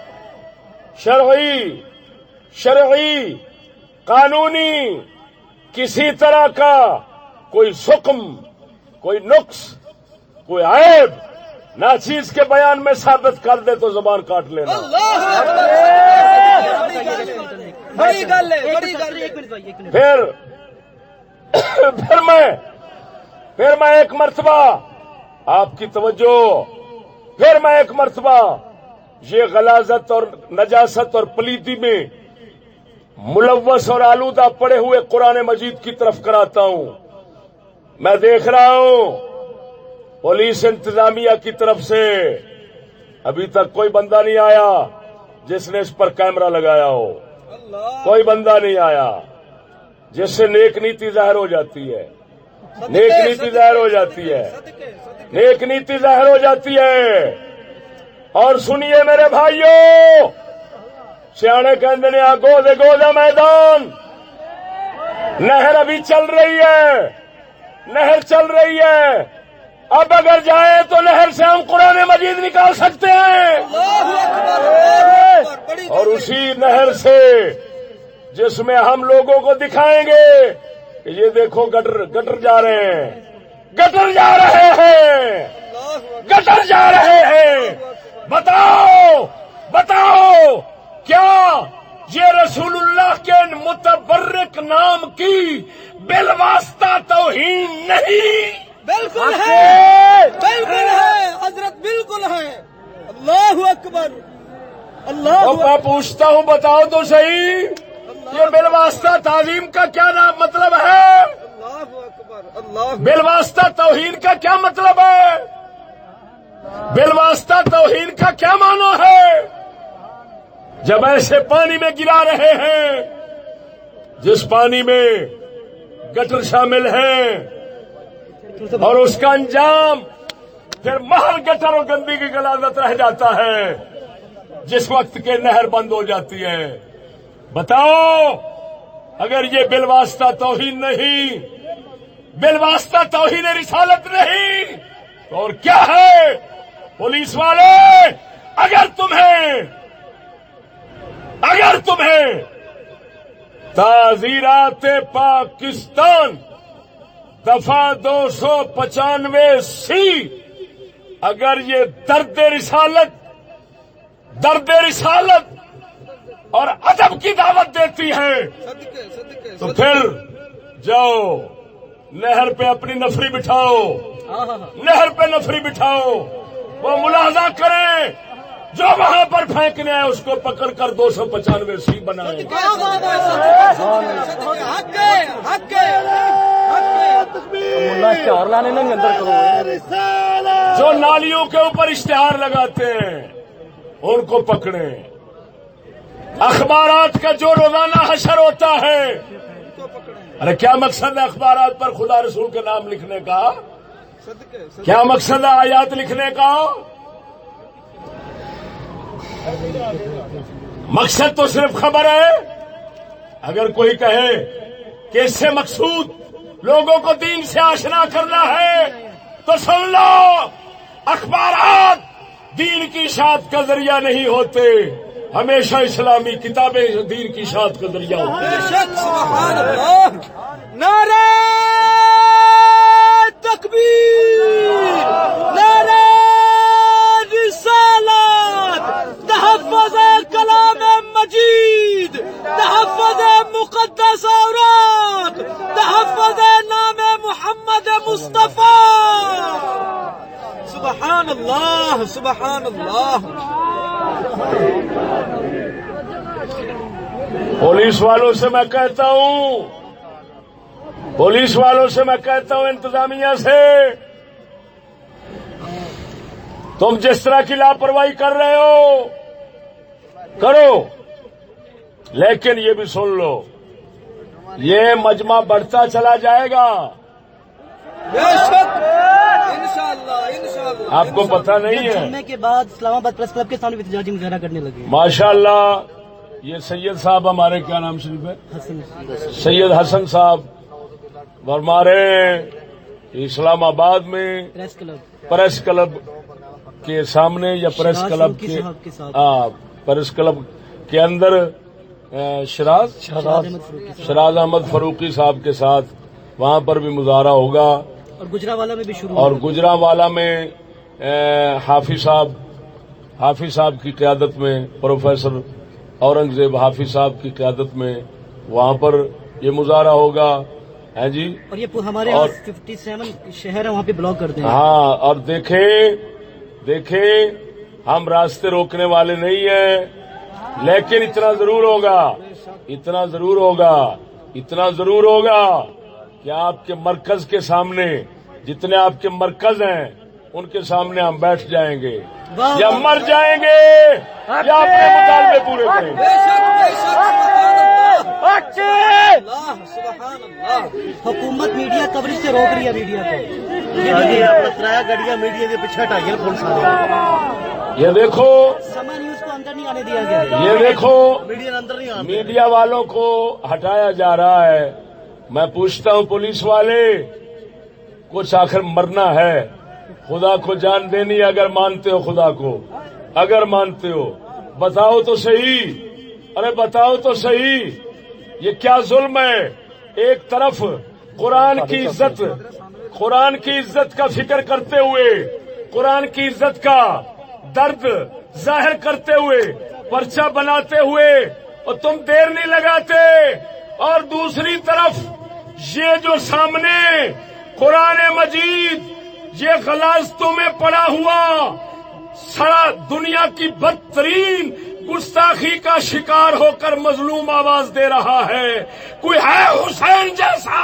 شرعی قانونی کسی طرح کا کوئی سقم، کوئی نقص، کوئی عیب ناچیز کے بیان میں ثابت کر دے تو زبان کاٹ لینا. اللہ اکبر. بڑی گل ہے، بڑی گل ہے. ایک منٹ بھائی، ایک منٹ. پھر میں ایک مرتبہ آپ کی توجہ، پھر میں ایک مرتبہ یہ غلاظت اور نجاست اور پلیتی میں ملوث اور آلودہ پڑے ہوئے قرآن مجید کی طرف کراتا ہوں. میں دیکھ رہا ہوں پولیس انتظامیہ کی طرف سے ابھی تک کوئی بندہ نہیں آیا جس نے اس پر کیمرہ لگایا ہو. کوئی بندہ نہیں آیا، جس سے نیک نیتی ظاہر ہو جاتی ہے. نیک نیتی ظاہر ہو جاتی ہے، نیک نیتی ظاہر ہو جاتی ہے. اور سنیے میرے بھائیوں، سیانے کہندے نے گوزے میدان، نہر ابھی چل رہی ہے، نہر چل رہی ہے. اب اگر جائیں تو نہر سے ہم قرآن مجید نکال سکتے ہیں. اور اسی نہر سے جس میں ہم لوگوں کو دکھائیں گے کہ یہ دیکھو گٹر جا رہے ہیں، گٹر جا رہے ہیں، گٹر جا رہے ہیں. بتاؤ بتاؤ کیا یہ رسول اللہ کے متبرک نام کی بالواسطہ توہین نہیں؟ بالکل ہے، بالکل ہے حضرت، بالکل ہے۔ اللہ اکبر، اللہ تو میں پوچھتا ہوں بتاؤ تو صحیح، یہ بالواسطہ تعظیم کا کیا مطلب ہے؟ اللہ اکبر، اللہ بالواسطہ توہین کا کیا مطلب ہے؟ بالواسطہ توہین کا کیا معنی ہے؟ جب ایسے پانی میں گرا رہے ہیں جس پانی میں گٹر شامل ہیں اور اس کا انجام پھر محض گٹر اور گندگی کی غلاظت رہ جاتا ہے جس وقت کے نہر بند ہو جاتی ہے، بتاؤ اگر یہ بالواسطہ توہین نہیں، بالواسطہ توہین رسالت نہیں تو اور کیا ہے؟ پولیس والے اگر تمہیں تعزیرات پاکستان دفعہ 295C اگر یہ درد رسالت اور ادب کی دعوت دیتی ہے صدقے صدقے تو پھر جاؤ نہر پہ اپنی نفری بٹھاؤ، نہر پہ نفری بٹھاؤ، وہ ملاحظہ کریں جو وہاں پر پھینکنے آئے اس کو پکڑ کر 295C بنائیں۔ ملا اشتہار لانے نا اندر کرو، جو نالیوں کے اوپر اشتہار لگاتے ہیں ان کو پکڑیں، اخبارات کا جو روزانہ حشر ہوتا ہے، ارے کیا مقصد ہے اخبارات پر خدا رسول کے نام لکھنے کا؟ کیا مقصد ہے آیات لکھنے کا؟ مقصد تو صرف خبر ہے۔ اگر کوئی کہے کہ اس سے مقصود لوگوں کو دین سے آشنا کرنا ہے تو سن لو، اخبارات دین کی اشاعت کا ذریعہ نہیں ہوتے، ہمیشہ اسلامی کتابیں دین کی اشاعت کا ذریعہ ہوتی ہیں۔ سبحان اللہ، نعرہ تکبیر، نعرہ رسالت، تحفظ کلام مجید، تحفظ مقدس اوراق، تحفظ نام محمد مصطفیٰ۔ سبحان اللہ، سبحان اللہ۔ پولیس والوں سے میں کہتا ہوں، پولیس والوں سے میں کہتا ہوں، انتظامیہ سے، تم جس طرح کی لاپرواہی کر رہے ہو کرو، لیکن یہ بھی سن لو یہ مجمع بڑھتا چلا جائے گا۔ بے شک، انشاءاللہ انشاءاللہ۔ آپ کو پتہ نہیں ہے، جمعے کے بعد اسلام آباد پریس کلب کے سامنے احتجاجی مظاہرہ کرنے لگے۔ ماشاءاللہ یہ سید صاحب ہمارے کیا نام شریف ہے؟ سید حسن صاحب ہمارے اسلام آباد میں پریس کلب کے سامنے یا پریس کلب کے پریس کلب کے اندر شراز احمد فروقی صاحب کے ساتھ وہاں پر بھی مظاہرہ ہوگا، اور گجرانوالہ میں بھی شروع، اور گجرانوالہ میں حافظ صاحب کی قیادت میں، پروفیسر اورنگزیب حافظ صاحب کی قیادت میں وہاں پر یہ مظاہرہ ہوگا، ہے جی۔ اور یہ ہمارے 57 شہر ہیں وہاں پہ بلاک کر دیں۔ ہاں، اور دیکھیں ہم راستے روکنے والے نہیں ہیں، لیکن اتنا ضرور ہوگا کہ آپ کے مرکز کے سامنے، جتنے آپ کے مرکز ہیں ان کے سامنے ہم بیٹھ جائیں گے یا مر جائیں گے یا اپنے مطالبے پورے کریں گے۔ بے شک، بے شک، سبحان اللہ، سبحان اللہ۔ حکومت میڈیا کوریج سے روک رہی ہے میڈیا کو۔ گاڑیاں میڈیا کے پیچھے ہٹائیے پولیس والے، یہ دیکھو، سما نیوز کو اندر نہیں آنے دیا گیا۔ یہ دیکھو میڈیا اندر نہیں آتے، میڈیا والوں کو ہٹایا جا رہا ہے۔ میں پوچھتا ہوں پولیس والے، کچھ آخر مرنا ہے، خدا کو جان دینی، اگر مانتے ہو خدا کو، اگر مانتے ہو بتاؤ تو صحیح، ارے بتاؤ تو صحیح یہ کیا ظلم ہے؟ ایک طرف قرآن کی عزت کا فکر کرتے ہوئے، قرآن کی عزت کا درد ظاہر کرتے ہوئے پرچہ بناتے ہوئے اور تم دیر نہیں لگاتے، اور دوسری طرف یہ جو سامنے قرآن مجید یہ غلاظتوں میں پڑا ہوا سارا دنیا کی بدترین گستاخی کا شکار ہو کر مظلوم آواز دے رہا ہے، کوئی ہے حسین جیسا؟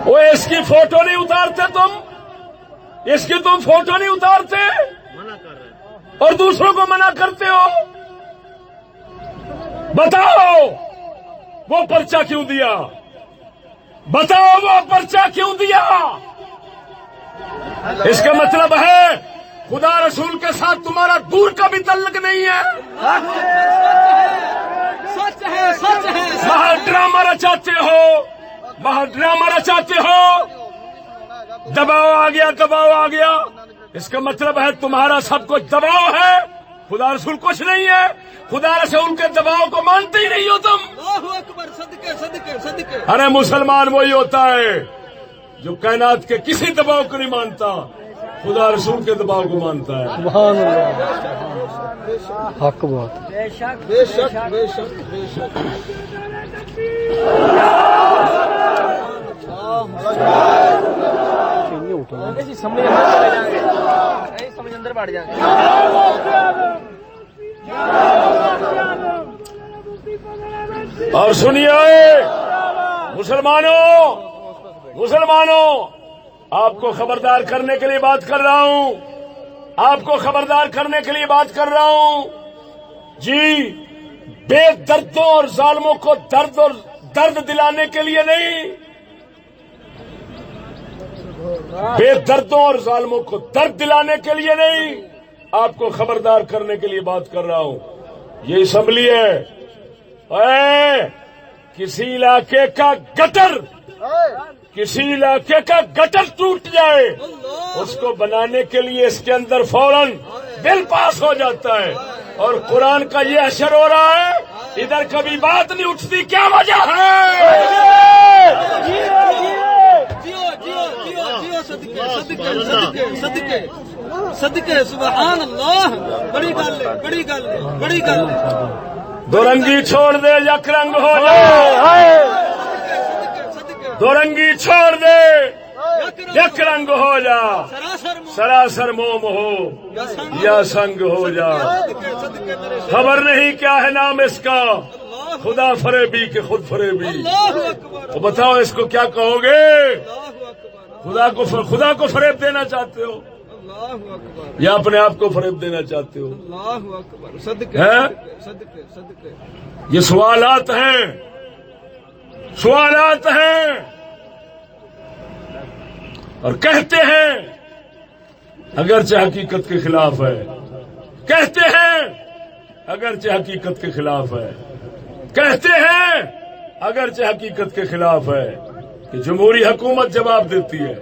وہ اس کی فوٹو نہیں اتارتے تم، اس کی تم فوٹو نہیں اتارتے اور دوسروں کو منع کرتے ہو؟ بتاؤ وہ پرچہ کیوں دیا؟ بتاؤ وہ پرچہ کیوں دیا؟ اس کا مطلب ہے خدا رسول کے ساتھ تمہارا دور کا بھی تعلق نہیں ہے، سچ ہے سچ ہے وہاں ڈرامہ رچاتے ہو، وہاں ڈرامہ رچاتے ہو، دباؤ آ گیا دباؤ آ گیا، اس کا مطلب ہے تمہارا سب کچھ دباؤ ہے، خدا رسول کچھ نہیں ہے، خدا رسول کے دباؤ کو مانتے ہی نہیں ہو تم۔ اللہ اکبر، صدقے صدقے صدقے۔ ارے مسلمان وہی ہوتا ہے جو کائنات کے کسی دباؤ کو نہیں مانتا، خدا رسول کے دباؤ کو مانتا ہے۔ سبحان اللہ، حق بات۔ بے شک بے شک بے شک۔ اندر بڑھ جائیں اور سنیے مسلمانوں، آپ کو خبردار کرنے کے لیے بات کر رہا ہوں، آپ کو خبردار کرنے کے لیے بات کر رہا ہوں جی، بے دردوں اور ظالموں کو درد دلانے کے لیے نہیں، بے دردوں اور ظالموں کو درد دلانے کے لیے نہیں، آپ کو خبردار کرنے کے لیے بات کر رہا ہوں۔ یہ اسمبلی ہے، کسی علاقے کا گٹر ٹوٹ جائے، اس کو بنانے کے لیے اس کے اندر فوراً بل پاس ہو جاتا ہے، اور قرآن کا یہ اثر ہو رہا ہے، ادھر کبھی بات نہیں اٹھتی، کیا وجہ ہے؟ صدقے سبحان اللہ، بڑی گل ہے بڑی گل ہے بڑی گل ہے۔ دو رنگی چھوڑ دے یک رنگ ہو جائے، دو رنگی چھوڑ دے یک رنگ ہو جا، سراسر موم ہو یا سنگ ہو جا، خبر نہیں کیا ہے نام اس کا، خدا فریبی کہ خود فریبی۔ تو بتاؤ اس کو کیا کہو گے؟ خدا کو فریب دینا چاہتے ہو یا اپنے آپ کو فریب دینا چاہتے ہو؟ اللہ اکبر، صدقے صدقے صدقے۔ یہ سوالات ہیں، سوالات ہیں، اور کہتے ہیں اگرچہ حقیقت کے خلاف ہے، کہتے ہیں اگرچہ حقیقت کے خلاف ہے، کہتے ہیں اگرچہ حقیقت کے خلاف ہے کہ جمہوری حکومت جواب دیتی ہے،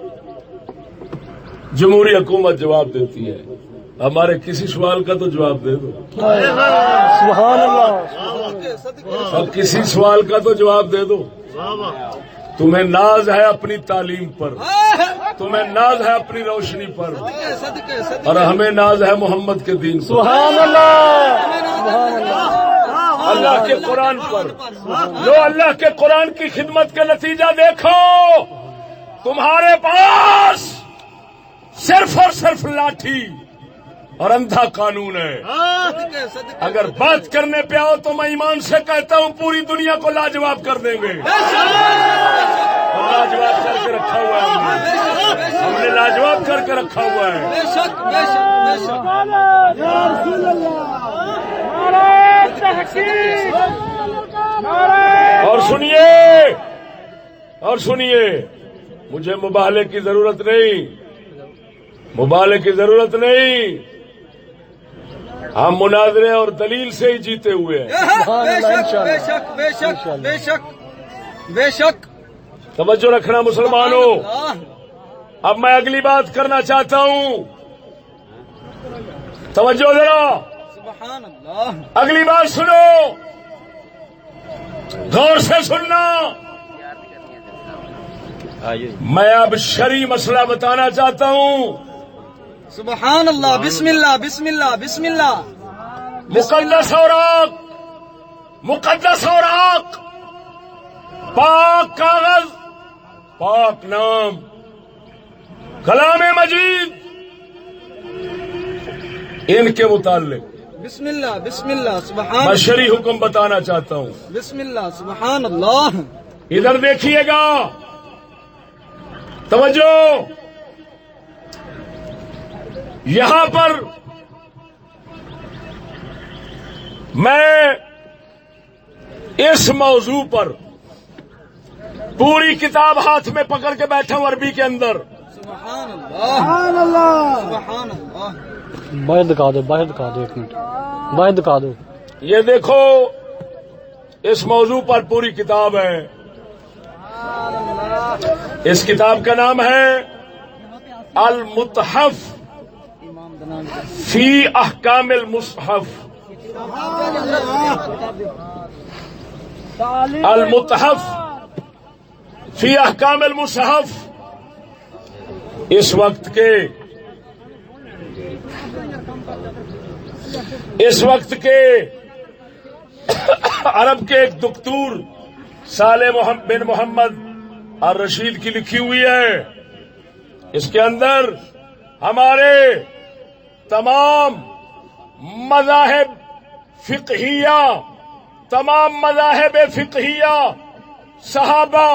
جمہوری حکومت جواب دیتی ہے، ہمارے کسی سوال کا تو جواب دے دو، سبحان اللہ، اب کسی سوال کا تو جواب دے دو۔ تمہیں ناز ہے اپنی تعلیم پر، تمہیں ناز ہے اپنی روشنی پر، اور ہمیں ناز ہے محمد کے دین پر، سبحان اللہ، سبحان اللہ، اللہ کے قرآن پر۔ لو اللہ کے قرآن کی خدمت کا نتیجہ دیکھو، تمہارے پاس صرف اور صرف لاٹھی اور اندھا قانون ہے۔ اگر بات کرنے پہ آؤ تو میں ایمان سے کہتا ہوں پوری دنیا کو لاجواب کر دیں گے، اور لاجواب کر کے رکھا ہوا ہے، ہم نے لاجواب کر کے رکھا ہوا ہے۔ بے شک بے شک بے شک۔ اور سنیے مجھے مبالغے کی ضرورت نہیں، مبالغے کی ضرورت نہیں، ہم مناظرے اور دلیل سے ہی جیتے ہوئے ہیں۔ بے شک بے شک بے شک بے شک بے شک۔ توجہ رکھنا مسلمانوں، اب میں اگلی بات کرنا چاہتا ہوں، توجہ ذرا، سبحان اللہ۔ اگلی بات سنو۔ غور سے سننا، میں اب شرعی مسئلہ بتانا چاہتا ہوں. سبحان اللہ. بسم اللہ بسم اللہ بسم اللہ. مقدس اوراق، پاک کاغذ، پاک نام، کلام مجید، ان کے متعلق بسم اللہ بسم اللہ. سبحان میں شرعی حکم بتانا چاہتا ہوں. بسم اللہ. سبحان اللہ. ادھر دیکھیے گا، توجہ. یہاں پر میں اس موضوع پر پوری کتاب ہاتھ میں پکڑ کے بیٹھا ہوں عربی کے اندر. سبحان اللہ. سبحان اللہ. باہر دکھا دو، باہر دکھا دو، ایک منٹ باہر دکھا دو. یہ دیکھو، اس موضوع پر پوری کتاب ہے. اس کتاب کا نام ہے المتحف فی احکام المصحف. المتحف فی احکام المصحف. اس وقت کے عرب کے ایک دکتور صالح بن محمد الرشید کی لکھی ہوئی ہے. اس کے اندر ہمارے تمام مذاہب فقہیہ، صحابہ،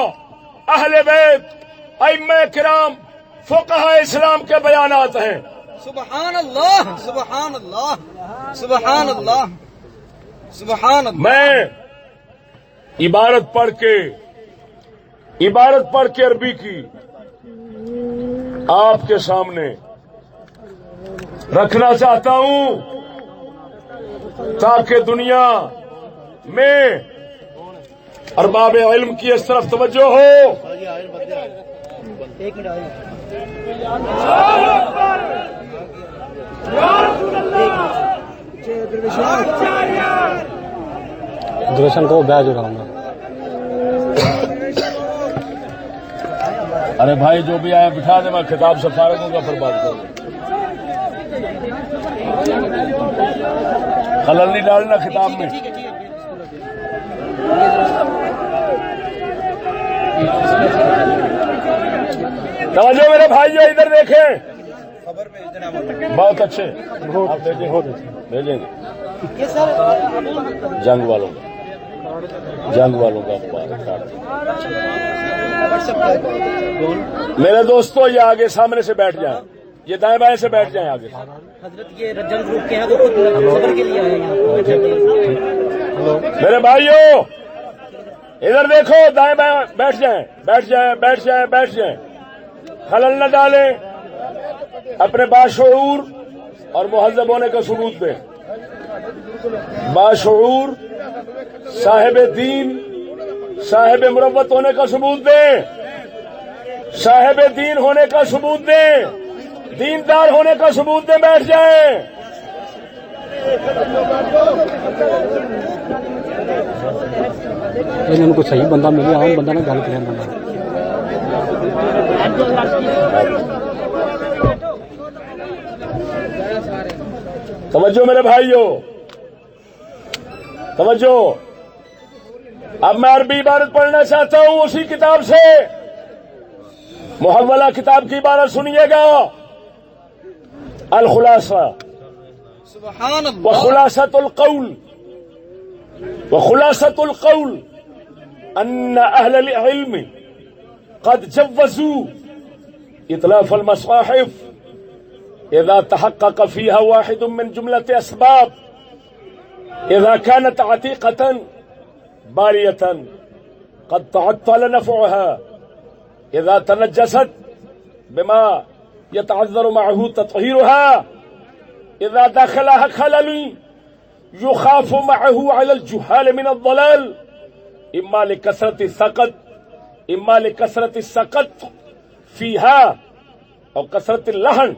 اہل بیت، ائمہ کرام، فقہاء اسلام کے بیانات ہیں. سبحان اللہ. سبحان اللہ. سبحان اللہ. سبحان اللہ. میں عبارت پڑھ کے عربی کی آپ کے سامنے رکھنا چاہتا ہوں تاکہ دنیا میں ارباب علم کی اس طرف توجہ ہو. ایک منٹ آئے. درشن کو بیج اڑاؤں گا. ارے بھائی جو بھی آیا بٹھا دے، میں خطاب سے فارغ ہوں گا پھر بات کروں. خلل نہیں ڈالنا خطاب میں. توجہ میرے بھائیو، ادھر دیکھیں. بہت اچھے، آپ بھیجیں گے جنگ والوں کا اخبار. میرے دوستو، یہ آگے سامنے سے بیٹھ جائیں، یہ دائیں بائیں سے بیٹھ جائیں آگے. حضرت یہ رجل گروپ کے ہیں، وہ خود خبر کے لیے آئے ہیں یہاں. میرے بھائیو ادھر دیکھو، دائیں بائیں بیٹھ جائیں. خلل نہ ڈالیں، اپنے باشعور اور مہذب ہونے کا ثبوت دیں. باشعور، صاحب دین، صاحب مروت ہونے کا ثبوت دیں. صاحب دین ہونے کا ثبوت دیں، دیندار ہونے کا ثبوت دیں. بیٹھ جائیں. ان کو صحیح بندہ ملے، عام بندہ نہ گل کرے. بندہ توجہ میرے بھائیو، توجہ. اب میں عربی عبارت پڑھنا چاہتا ہوں اسی کتاب سے. محولہ کتاب کی عبارت سنیے گا. الخلاصہ سبحان اللہ. وخلاصة القول أن أهل العلم قد جوزوا إتلاف المصاحف إذا تحقق فيها واحد من جملة أسباب، إذا كانت عتيقة بالية قد تعطل نفعها، إذا تنجست بما يتعذر معه تطهيرها، إذا دخلها خلل يخاف معه على الجهال من الضلال، إما لكثرة السقط فيها أو كثرة اللحن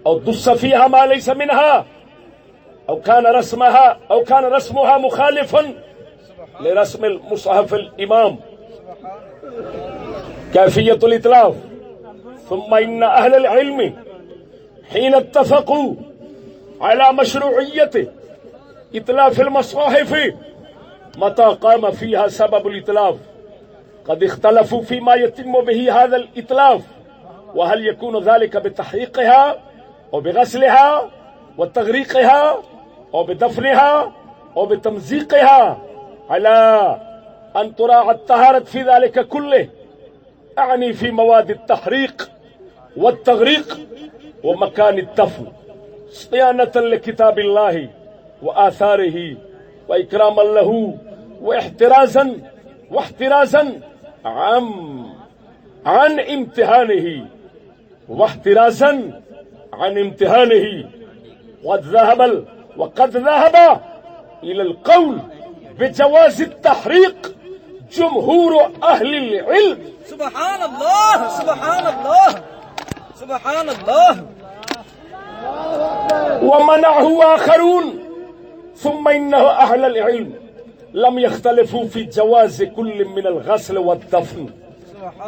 أو دس فيها ما ليس منها أو كان رسمها مخالفا لرسم المصحف الإمام كيفية الإتلاف. ثم إن أهل العلم حين اتفقوا على مشروعية إتلاف المصاحف متى قام فيها سبب الإتلاف قد اختلفوا فيما يتم به هذا الإتلاف، وهل يكون ذلك بتحريقها أو بغسلها وتغريقها أو بدفنها أو بتمزيقها، على أن تراعى الطهارة في ذلك كله، أعني في مواد التحريق والتغريق ومكان الدفن، صيانة لكتاب الله وآثاره وإكراما له واحترازا عن امتهانه وقد ذهب إلى القول بجواز التحريق جمهور أهل العلم. سبحان الله سبحان الله سبحان الله. ومنعه آخرون. ثم إنه أهل العلم لم يختلفوا في جواز كل من الغسل والدفن،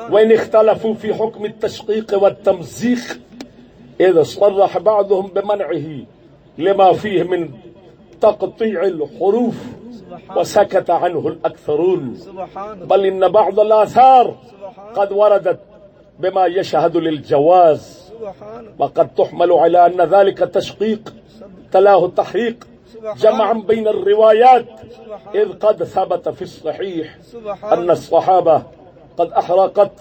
وإن اختلفوا في حكم التشقيق والتمزيق إذا صرح بعضهم بمنعه لما فيه من تقطيع الحروف وسكت عنه الأكثرون، بل إن بعض الآثار قد وردت بما يشهد للجواز، وقد تحمل على أن ذلك تشقيق تلاه تحريق جمعا بين الروايات، إذ قد ثبت في الصحيح أن الصحابة قد أحرقت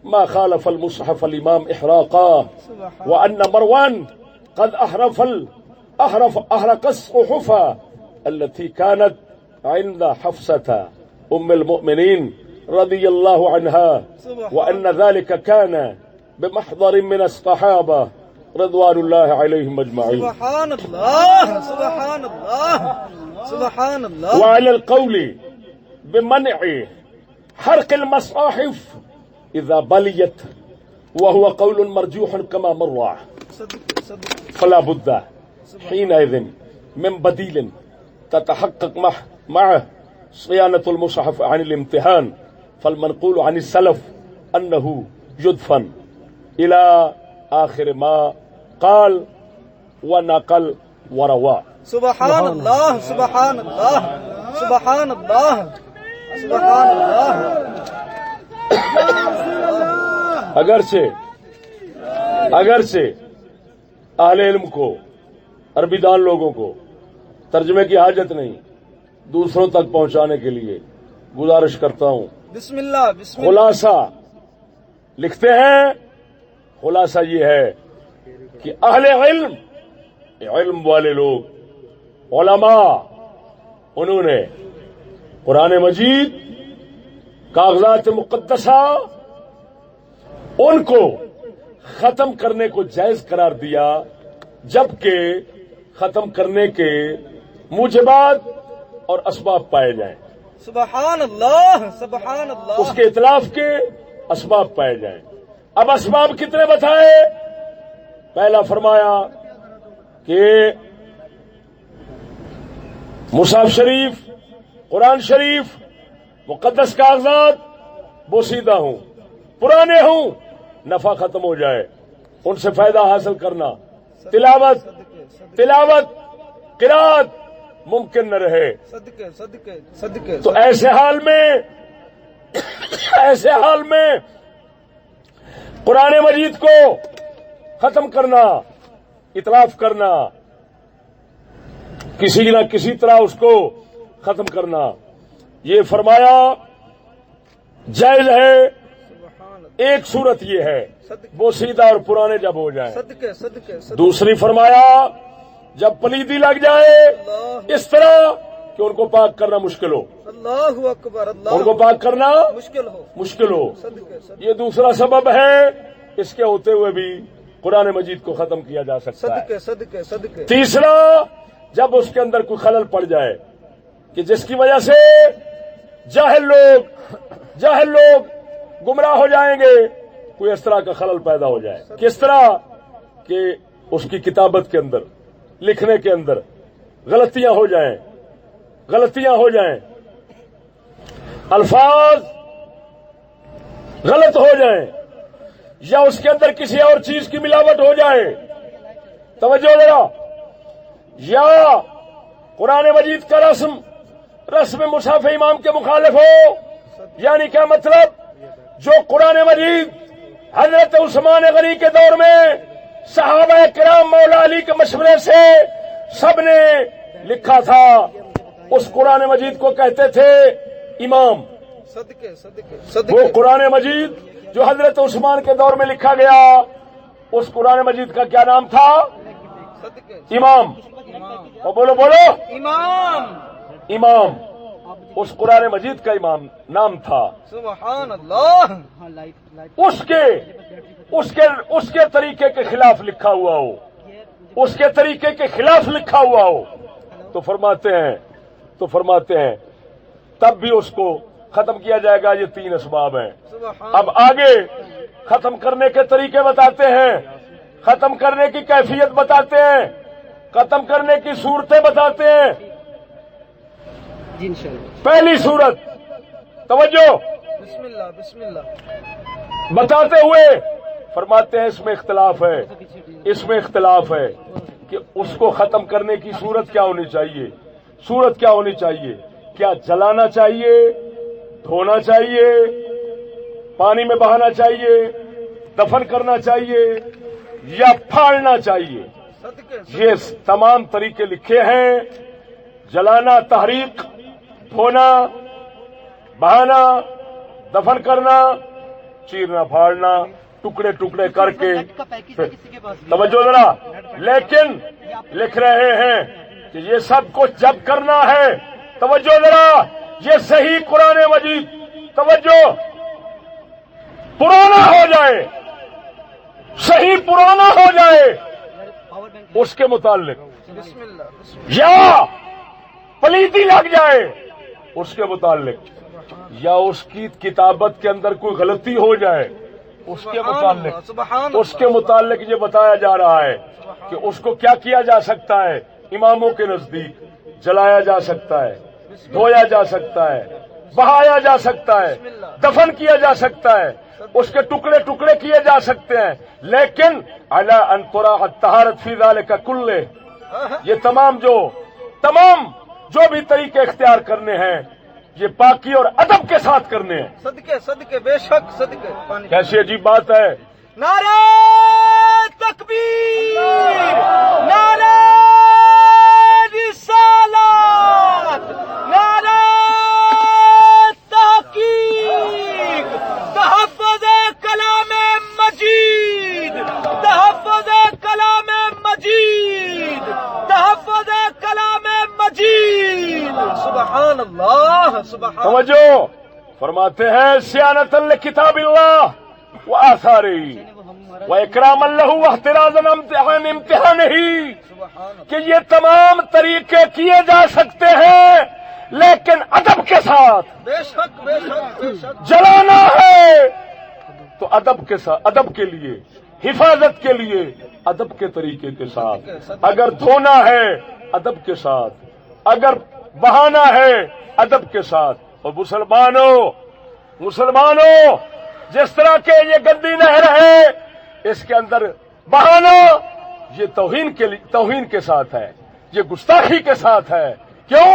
ما خالف المصحف الإمام إحراقا، وأن مروان قد أحرق الصحف التي كانت عند حفصة أم المؤمنين رضي الله عنها، وأن ذلك كان بمحضر من الصحابة رضوان الله عليهم أجمعين. سبحان الله سبحان الله سبحان الله. وعلى القول بمنع حرق المصاحف إذا بليت، وهو قول مرجوح كما مر، فلا بد حينئذ من بديل تتحقق معه صيانة المصحف عن الامتهان، فالمنقول عن السلف أنه يدفن إلى آخر ما قال ونقل وروى. سبحان الله سبحان الله سبحان الله سبحان الله. اگرچہ اہل علم کو، عربی دان لوگوں کو ترجمے کی حاجت نہیں، دوسروں تک پہنچانے کے لیے گزارش کرتا ہوں. بسم اللہ بسم اللہ. خلاصہ لکھتے ہیں، خلاصہ یہ ہے کہ اہل علم والے لوگ، علماء، انہوں نے قرآن مجید، کاغذات مقدسہ، ان کو ختم کرنے کو جائز قرار دیا، جبکہ ختم کرنے کے موجبات اور اسباب پائے جائیں. سبحان اللہ سبحان اللہ. اس کے اطلاف کے اسباب پائے جائیں. اب اسباب کتنے بتائے؟ پہلا فرمایا کہ مصحف شریف، قرآن شریف، مقدس کاغذات بوسیدہ ہوں، پرانے ہوں، نفع ختم ہو جائے، ان سے فائدہ حاصل کرنا، تلاوت قرات ممکن نہ رہے. صدقے صدقے صدقے. تو ایسے حال میں قرآن مجید کو ختم کرنا، اتلاف کرنا، کسی نہ کسی طرح اس کو ختم کرنا، یہ فرمایا جائز ہے. ایک صورت یہ ہے بوسیدہ اور پرانے جب ہو جائیں. صدقے صدقے. دوسری فرمایا جب پلیدی لگ جائے اس طرح کہ ان کو پاک کرنا مشکل ہو. اللہ اکبر. اللہ ان کو پاک کرنا مشکل ہو. یہ دوسرا سبب ہے. اس کے ہوتے ہوئے بھی قرآن مجید کو ختم کیا جا سکتا ہے. صدقے صدقے صدقے. تیسرا جب اس کے اندر کوئی خلل پڑ جائے کہ جس کی وجہ سے جاہل لوگ گمراہ ہو جائیں گے، کوئی اس طرح کا خلل پیدا ہو جائے. کس طرح کہ اس کی کتابت کے اندر، لکھنے کے اندر غلطیاں ہو جائیں، الفاظ غلط ہو جائیں یا اس کے اندر کسی اور چیز کی ملاوٹ ہو جائے، توجہ ذرا، یا قرآن مجید کا رسم مصحف امام کے مخالف ہو، یعنی کیا مطلب؟ جو قرآن مجید حضرت عثمان غنی کے دور میں صحابہ کرام مولا علی کے مشورے سے سب نے لکھا تھا، اس قرآن مجید کو کہتے تھے امام۔ صدقے صدقے وہ صدقے قرآن مجید جو حضرت عثمان کے دور میں لکھا گیا، اس قرآن مجید کا کیا نام تھا؟ صدقے امام۔ اور بولو بولو، امام۔ امام، اس قرآن مجید کا امام نام تھا۔ سبحان اللہ۔ ہاں لائف اس کے طریقے کے خلاف لکھا ہوا ہو، اس کے طریقے کے خلاف لکھا ہوا ہو تو فرماتے ہیں تب بھی اس کو ختم کیا جائے گا۔ یہ 3 اسباب ہیں۔ سبحان اب آگے ختم کرنے کے طریقے بتاتے ہیں، ختم کرنے کی کیفیت بتاتے ہیں، ختم کرنے کی صورتیں بتاتے ہیں۔ جی انشاءاللہ۔ پہلی صورت، توجہ، بسم اللہ بسم اللہ۔ بتاتے ہوئے فرماتے ہیں اس میں اختلاف ہے، اس میں اختلاف ہے کہ اس کو ختم کرنے کی صورت کیا ہونی چاہیے؟ صورت کیا ہونی چاہیے؟ کیا جلانا چاہیے، دھونا چاہیے، پانی میں بہانا چاہیے، دفن کرنا چاہیے یا پھاڑنا چاہیے؟ صدقے یہ تمام طریقے لکھے ہیں۔ جلانا، تحریق، دھونا، بہانا، دفن کرنا، چیرنا، پھاڑنا، ٹکڑے ٹکڑے کر کے توجہ ذرا، لیکن لکھ رہے ہیں کہ یہ سب کچھ جب کرنا ہے، توجہ ذرا، یہ صحیح قرآن مجید، توجہ، پرانا ہو جائے، صحیح پرانا ہو جائے اس کے متعلق، بسم اللہ بسم اللہ۔ یا پلیتی لگ جائے اس کے متعلق، یا اس کی کتابت کے اندر کوئی غلطی ہو جائے اس کے متعلق، سبحان اس کے متعلق یہ بتایا جا رہا ہے کہ اس کو کیا کیا جا سکتا ہے۔ اماموں کے نزدیک جلایا جا سکتا ہے، دھویا جا سکتا ہے، بہایا جا سکتا ہے، دفن کیا جا سکتا ہے، اس کے ٹکڑے ٹکڑے کیے جا سکتے ہیں، لیکن علی ان تراح الطہارۃ فی ذلک کلہ، یہ تمام جو بھی طریقے اختیار کرنے ہیں یہ پاکی اور ادب کے ساتھ کرنے ہیں۔ صدقے صدقے بے شک صدقے۔ پانی کیسی عجیب بات ہے۔ نعرہ تکبیر، نعرہ رسالت، نعرہ تحقیق، تحفظ کلام مجید، تحفظ کلام مجید، تحفظ کلام مجید۔ سبحان اللہ سبحان۔ توجہ، فرماتے ہیں صیانۃ لکتاب اللہ وآثارہ واکراما لہ واحترازا عن امتحانہ، کہ یہ تمام طریقے کیے جا سکتے ہیں لیکن ادب کے ساتھ۔ بے شک بے شک بے شک۔ جلانا ہے تو ادب کے ساتھ، ادب کے لیے، حفاظت کے لیے ادب کے طریقے کے ساتھ، اگر دھونا ہے ادب کے ساتھ، اگر بہانا ہے ادب کے ساتھ۔ اور مسلمانوں جس طرح کے یہ گندی نہر ہے اس کے اندر بہانا یہ توہین کے ساتھ ہے، یہ گستاخی کے ساتھ ہے۔ کیوں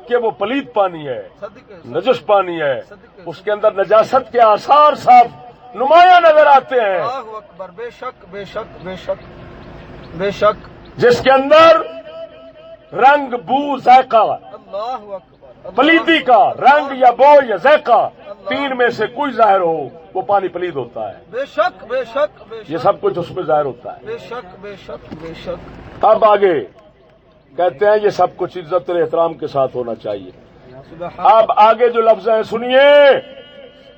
کہ وہ پلید پانی ہے، نجس پانی ہے، اس کے اندر نجاست کے آثار صاف نمایاں نظر آتے ہیں، اللہ اکبر، بے شک بے شک بے شک بے شک۔ جس کے اندر رنگ، بو، ذائقہ، اللہ اکبر۔ پلیدی کا رنگ یا بو یا ذائقہ، 3 میں سے کوئی ظاہر ہو وہ پانی پلید ہوتا ہے۔ بے شک بے شک بے یہ شک سب کچھ اس میں ظاہر ہوتا ہے۔ بے شک بے شک بے شک۔ اب آگے کہتے ہیں یہ سب کچھ عزت اور احترام کے ساتھ ہونا چاہیے۔ سبحان۔ اب آگے جو لفظ ہیں سنیے،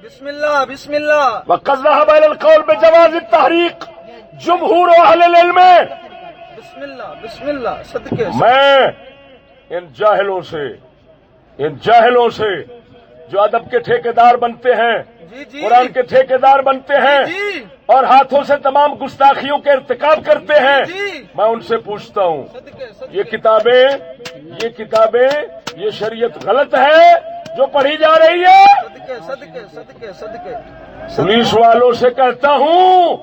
بسم اللہ بسم اللہ۔ وقد ذهب الى القول بجواز التحریق جمہور اہل العلم۔ بسم اللہ بسم اللہ۔ صدقے میں ان جاہلوں سے جو ادب کے ٹھیکیدار بنتے ہیں، جی جی قرآن کے ٹھیکیدار بنتے ہیں جی اور ہاتھوں سے تمام گستاخیوں کے ارتکاب کرتے ہیں، جی۔ میں ان سے پوچھتا ہوں صدقے صدقے۔ یہ کتابیں یہ شریعت غلط ہے جو پڑھی جا رہی ہے صدقے صدقے صدقے صدقے پولیس والوں سے کہتا ہوں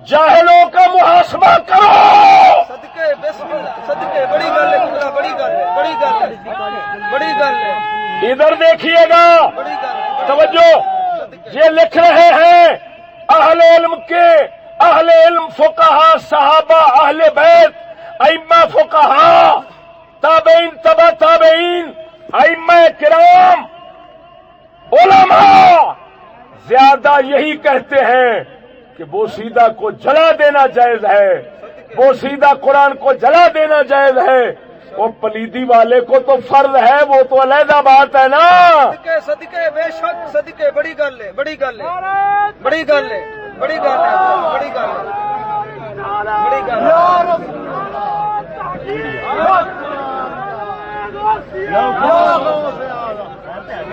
جاہلوں کا محاسبہ کرو. صدقے بسم اللہ صدقے بڑی گل ہے قبلہ بڑی گل ہے بڑی گل ہے بڑی گل ہے ادھر دیکھیے گا بڑی گل ہے توجہ یہ لکھ رہے ہیں اہل علم کے اہل علم فقہا صحابہ اہل بیت ائمہ فقہا تابعین تبع تابعین ائمہ کرام علماء زیادہ یہی کہتے ہیں کہ بوسیدہ کو جلا دینا جائز ہے بوسیدہ قرآن کو جلا دینا جائز ہے. وہ پلیدی والے کو تو فرض ہے وہ تو علیحدہ بات ہے نا. صدقے صدقے بے شک صدقے بڑی گل ہے بڑی گل ہے بڑی گل ہے بڑی گل ہے بڑی گل ہے بڑی گل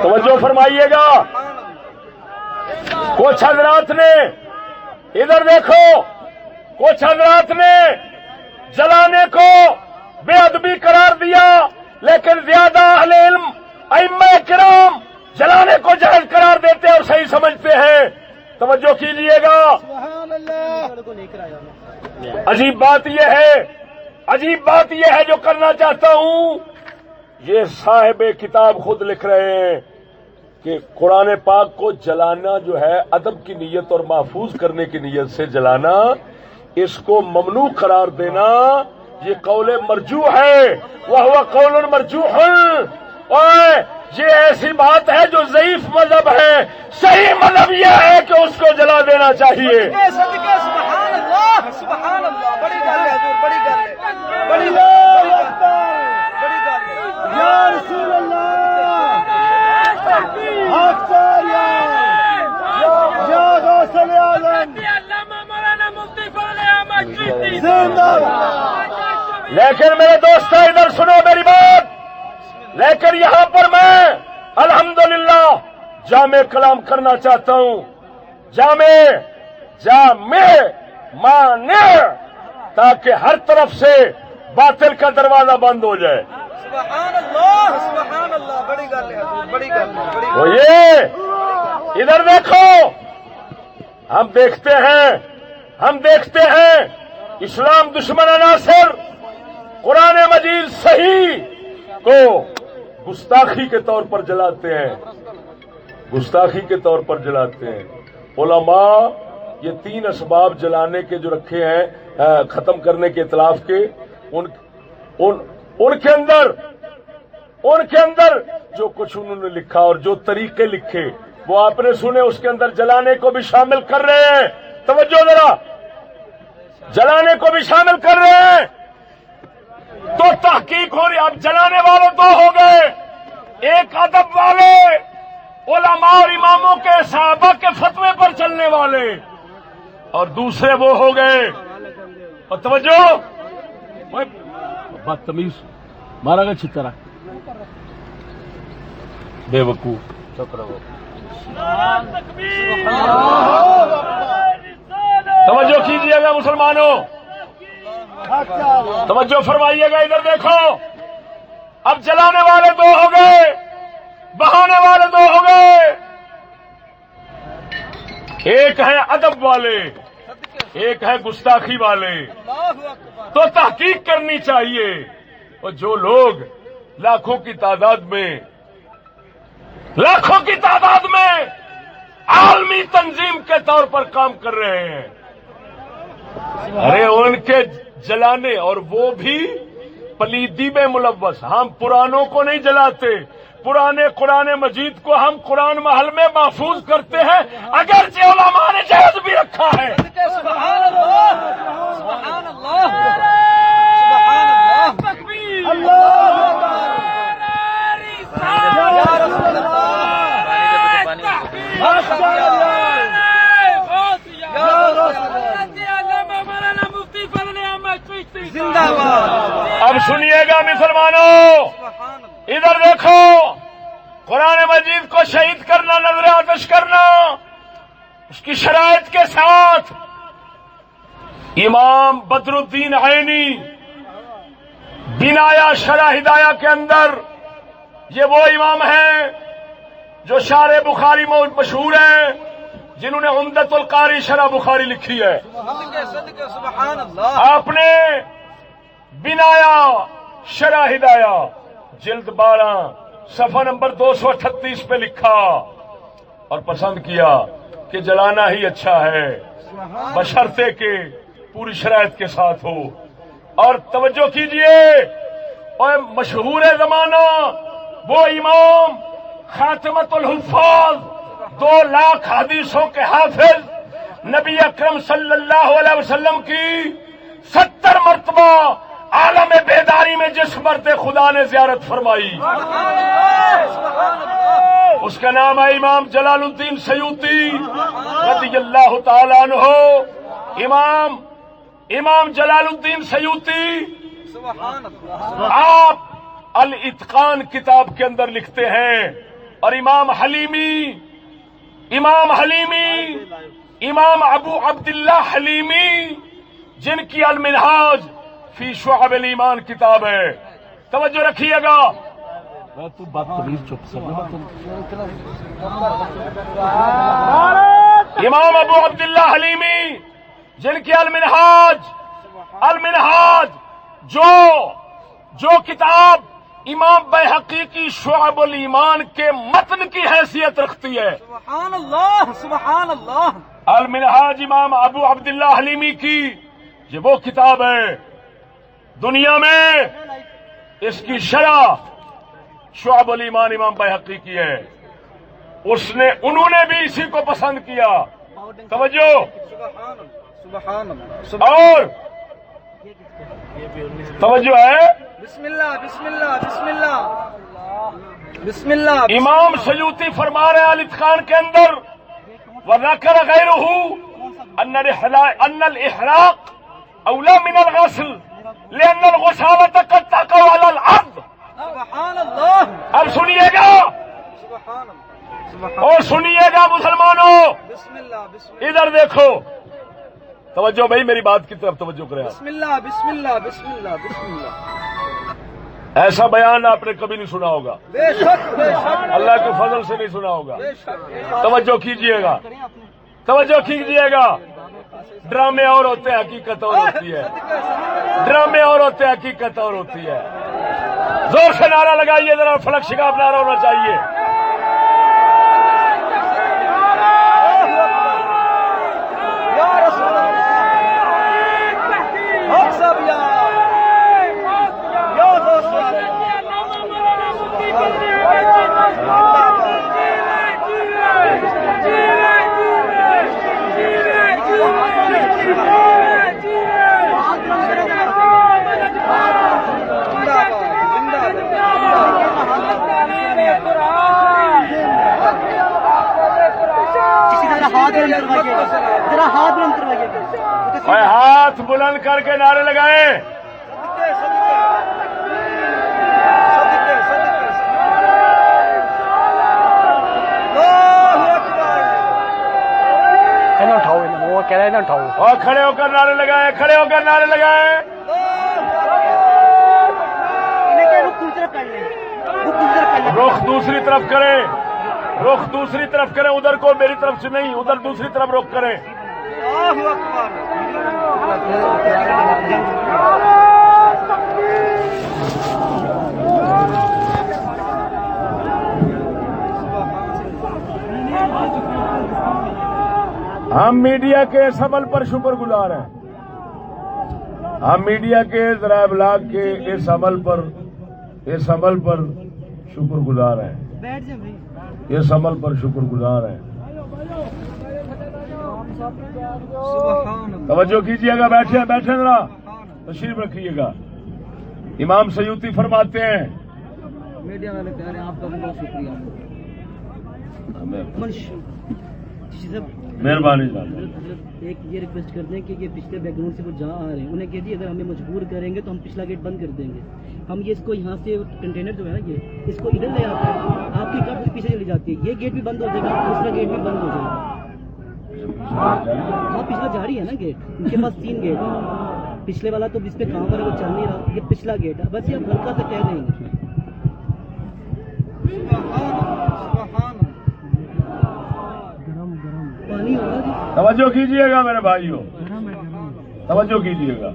توجہ فرمائیے گا. کچھ حضرات نے ادھر دیکھو کچھ حضرات نے جلانے کو بے ادبی قرار دیا لیکن زیادہ اہل علم ائمہ کرام جلانے کو جائز قرار دیتے اور صحیح سمجھتے ہیں. توجہ کیجیے گا. عجیب بات یہ ہے جو کرنا چاہتا ہوں. یہ صاحب کتاب خود لکھ رہے ہیں کہ قرآن پاک کو جلانا جو ہے ادب کی نیت اور محفوظ کرنے کی نیت سے جلانا اس کو ممنوع قرار دینا یہ قول مرجوح ہے. وہ قول مرجوح اور یہ ایسی بات ہے جو ضعیف مذہب ہے. صحیح مذہب یہ ہے کہ اس کو جلا دینا چاہیے. صدقے سبحان اللہ سبحان اللہ بڑی گل ہے حضور بڑی گل ہے بڑی گل بڑی گل ہے یا رسول اللہ لیکن میرے دوست ادھر سنو میری بات. لیکن یہاں پر میں الحمدللہ جامع کلام کرنا چاہتا ہوں. جامع مانع تاکہ ہر طرف سے باطل کا دروازہ بند ہو جائے. سبحان اللہ بڑی گل ہے حضور بڑی گل ہے بڑی تو یہ ادھر دیکھو ہم دیکھتے ہیں اسلام دشمن عناصر قرآن مجید صحیح کو گستاخی کے طور پر جلاتے ہیں گستاخی کے طور پر جلاتے ہیں. علماء یہ 3 اسباب جلانے کے جو رکھے ہیں ختم کرنے کے اطلاف کے ان کے اندر جو کچھ انہوں نے لکھا اور جو طریقے لکھے وہ آپ نے سنے اس کے اندر جلانے کو بھی شامل کر رہے ہیں. توجہ ذرا جلانے کو بھی شامل کر رہے ہیں تو تحقیق ہو رہی. اب جلانے والے 2 ہو گئے. ایک ادب والے علماء اور اماموں کے صحابہ کے فتوے پر چلنے والے اور دوسرے وہ ہو گئے. اور توجہ بدتمیز مارا گا چھترا بے وقوف. توجہ کیجیے گا مسلمانوں توجہ فرمائیے گا. ادھر دیکھو اب جلانے والے 2 ہو گئے بہانے والے 2 ہو گئے. ایک ہے ادب والے ایک ہے گستاخی والے. تو تحقیق کرنی چاہیے. اور جو لوگ لاکھوں کی تعداد میں عالمی تنظیم کے طور پر کام کر رہے ہیں ارے ان کے جلانے اور وہ بھی پلیدی میں ملوث. ہم پرانوں کو نہیں جلاتے. پرانے قرآن مجید کو ہم قرآن محل میں محفوظ کرتے ہیں اگرچہ علماء نے جائز بھی رکھا ہے. سبحان اللہ سبحان اللہ سبحان اللہ تکبیر اللہ یا رسول اللہ زندہ باد. اب سنیے گا مسلمانوں ادھر دیکھو قرآن مجید کو شہید کرنا نظر آتش کرنا اس کی شرائط کے ساتھ امام بدر الدین عینی بنایا شرح ہدایہ کے اندر یہ وہ امام ہیں جو شارح بخاری مشہور ہیں، جنہوں نے عمدۃ القاری شرح بخاری لکھی ہے، صدقے صدقے سبحان اللہ. آپ نے بنایا شرح ہدایہ جلد 12 صفحہ نمبر 238 پہ لکھا اور پسند کیا کہ جلانا ہی اچھا ہے بشرطے کہ پوری شرائط کے ساتھ ہو. اور توجہ کیجئے، اور مشہور زمانہ وہ امام خاتمۃ الحفاظ 2 لاکھ حدیثوں کے حافظ نبی اکرم صلی اللہ علیہ وسلم کی 70 مرتبہ عالم بیداری میں جس مرد خدا نے زیارت فرمائی، اس کا نام ہے امام جلال الدین سیوطی رضی اللہ تعالیٰ عنہ. امام جلال الدین سیوطی سبحان اللہ. آپ الاتقان کتاب کے اندر لکھتے ہیں، اور امام حلیمی، امام ابو عبداللہ حلیمی، جن کی المنہاج فی شعب الایمان کتاب ہے. توجہ رکھیے گا. تو بدتمیز چپ امام ابو عبداللہ حلیمی، جن کی المنہاج جو کتاب امام بیہقی کی شعب الایمان کے متن کی حیثیت رکھتی ہے. سبحان اللہ سبحان اللہ. المنہاج امام ابو عبداللہ حلیمی کی یہ وہ کتاب ہے دنیا میں اس کی شرح شعب الایمان امام بیہقی کی ہے. انہوں نے بھی اسی کو پسند کیا. توجہ. سبحان اللہ. اور توجہ ہے. بسم اللہ بسم اللہ بسم اللہ بسم اللہ. امام سیوطی فرما رہے ہیں الاتقان کے اندر، وذکر غیرہ ان الاحراق اولا من الغسل لان الغسالة قد تقع على الارض. سبحان اللہ. اب سنیے گا، سبحان اللہ. اور سنیے گا مسلمانوں، بسم اللہ بسم اللہ ادھر دیکھو. توجہ بھائی، میری بات کی طرف توجہ کریں. بسم اللہ بسم اللہ بسم اللہ بسم اللہ. ایسا بیان آپ نے کبھی نہیں سنا ہوگا، بے شک بے شک اللہ کے فضل سے نہیں سنا ہوگا. بے شک. توجہ کیجئے گا، توجہ کیجئے گا. ڈرامے اور ہوتے ہیں، حقیقت اور ہوتی ہے. ڈرامے اور ہوتے ہیں، حقیقت اور ہوتی ہے. زور سے نعرہ لگائیے ذرا، فلک شگاف نعرہ ہونا چاہیے. یا رسول اللہ. ہم سب یا دوست ہاتھ بلند کر کے نعرے لگائیں. اٹھاؤ، وہ کہہ رہے ہیں نا اٹھاؤ. اور کھڑے ہو کر نعرے لگائیں، کھڑے ہو کر نعرے لگائیں. رخ دوسری طرف کریں، رخ دوسری طرف کریں. ادھر کو میری طرف سے نہیں، ادھر دوسری طرف رخ کریں. اللہ اکبر. ہم میڈیا کے اس عمل پر شکر گزار ہیں. ہم میڈیا کے ذرائع ابلاغ کے اس عمل پر شکر گزار ہیں. اس عمل پر شکر گزار ہیں. توجہ کیجیے گا. بیٹھے ذرا تشریف رکھیے گا. امام سیوطی فرماتے ہیں، میڈیا والے کہہ رہے ہیں آپ کا بہت شکریہ. مہربانی. ایک یہ ریکویسٹ کرتے ہیں کہ یہ پچھلے بیک گراؤنڈ سے وہ جہاں آ رہے ہیں انہیں کہہ اگر ہمیں مجبور کریں گے تو ہم پچھلا گیٹ بند کر دیں گے. ہم یہ اس کو یہاں سے کنٹینر جو ہے نا یہ اس کو ادھر لے آتے ہیں، آپ کی کار پیچھے چلی جاتی ہے، یہ گیٹ بھی بند ہو جائے گا، دوسرا گیٹ بھی بند ہو جائے گا. ہاں پچھلا جاری ہے نا گیٹ، ان کے پاس 3 گیٹ ہے. پچھلے والا تو جس پہ کام ہو رہا ہے وہ چل نہیں رہا، یہ پچھلا گیٹ ہے. بس یہ ہلکا سے کہہ دیں گے. نہیں ہوگا جی. توجہ کیجئے گا میرے بھائیوں، توجہ کیجئے گا.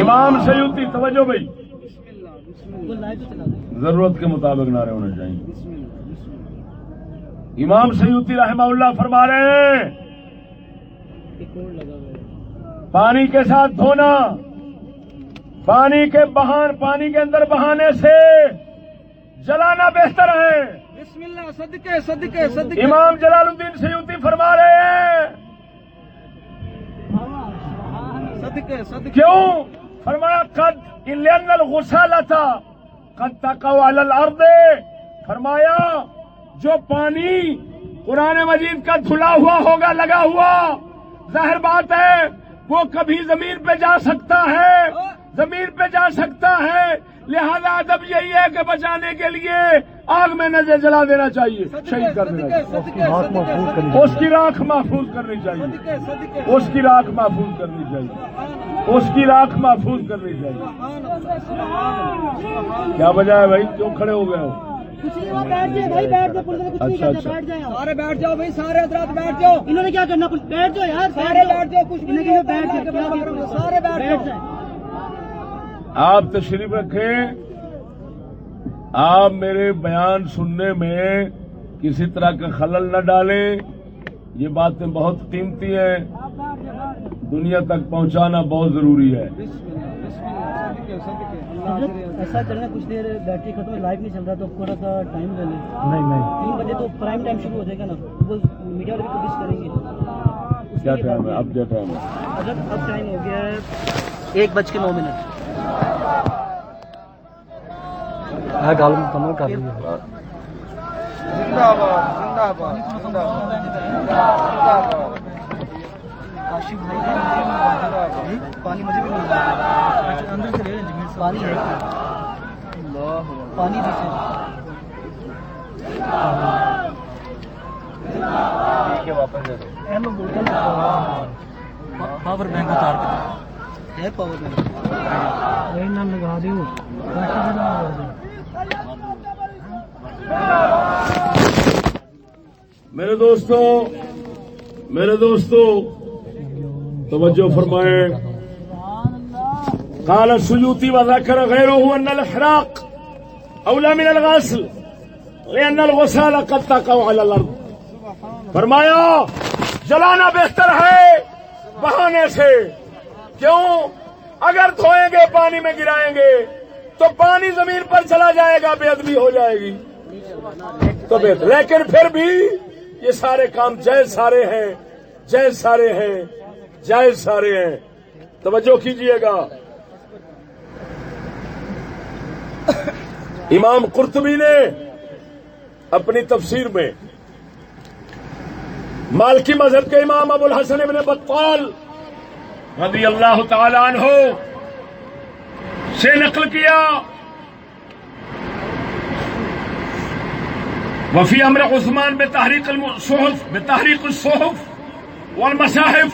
امام سیوطی، توجہ بھائی، وہ لائیو چلا دیں. ضرورت کے مطابق نعرے ہونے چاہیے. امام سیوطی رحمہ اللہ فرما رہے ہیں ایک اور لگا ہوا ہے. پانی کے ساتھ دھونا، پانی کے اندر بہانے سے جلانا بہتر ہے. بسم اللہ، صدقے صدقے صدقے. امام جلال الدین سیوطی فرما رہے ہیں صدقے صدقے. کیوں؟ فرمایا قد لأن الغسالۃ قد تقع علی الارض. فرمایا جو پانی قرآن مجید کا دھلا ہوا ہوگا، لگا ہوا، ظاہر بات ہے وہ کبھی زمین پہ جا سکتا ہے، زمین پہ جا سکتا ہے. لہذا ادب یہی ہے کہ بچانے کے لیے آگ میں نہ جلا دینا چاہیے، شہید کر دینا چاہیے، اس کی راکھ محفوظ کرنی چاہیے، اس کی راکھ محفوظ کرنی چاہیے، اس کی راکھ محفوظ کرنی چاہیے. کیا وجہ ہے بھائی، کیوں کھڑے ہو گئے ہو؟ کچھ نہیں ہوا، بیٹھ جائے بھائی، بیٹھ جاؤ. پولیس نے کچھ نہیں اچھا، کہتا، اچھا. بیٹھ جائیں. سارے بیٹھ جاؤ بھائی، سارے حضرات بیٹھ جاؤ. انہوں نے کیا کرنا؟ کچھ بیٹھ جاؤ یار، سارے بیٹھ جاؤ، کچھ بھی انہیں نہیں کہ بیٹھ جائے. کیا بات ہے؟ سارے بیٹھ بیٹھ جاؤ. جائیں. آپ تشریف رکھیں. آپ میرے بیان سننے میں کسی طرح کا خلل نہ ڈالیں. یہ باتیں بہت قیمتی ہیں، دنیا تک پہنچانا بہت ضروری ہے. حضرت ایسا کرنا، کچھ دیر بیٹری ختم ہے، لائیو نہیں چل رہا تو تھوڑا سا ٹائم لے لیں. نہیں 3 بجے تو پرائم ٹائم شروع ہو جائے گا نا، وہ میڈیا والے بھی کوشش کریں گے. کیا ٹائم ہے اب؟ کیا ٹائم ہے؟ حضرت اب ٹائم ہو گیا ہے 1:09. گل مکمل کر لی ہے. زندہ باد، زندہ باد، زندہ باد. کاشف بھائی پانی مجھے بھی مل جائے، اندر سے لے لیں. پانی ہے، پانی دیجیے. واپس دے دو. پاور بینک اتار کے ہے، پاور بینک لگا دو. میرے دوستو توجہ فرمائیں. قال السيوطي وذكر غيره ان الاحراق اولى من الغسل لان الغسال قد تقع على الارض. فرمایا جلانا بہتر ہے بہانے سے. کیوں؟ اگر دھوئیں گے، پانی میں گرائیں گے تو پانی زمین پر چلا جائے گا، بے ادبی ہو جائے گی تو بہتر. لیکن پھر بھی یہ سارے کام جائز سارے ہیں، جائز سارے ہیں، جائز سارے ہیں. توجہ کیجئے گا. امام قرطبی نے اپنی تفسیر میں مالکی مذہب کے امام ابو الحسن ابن بطال رضی اللہ تعالی عنہ سے نقل کیا، وفي امر عثمان بتحريق الصحف والمصاحف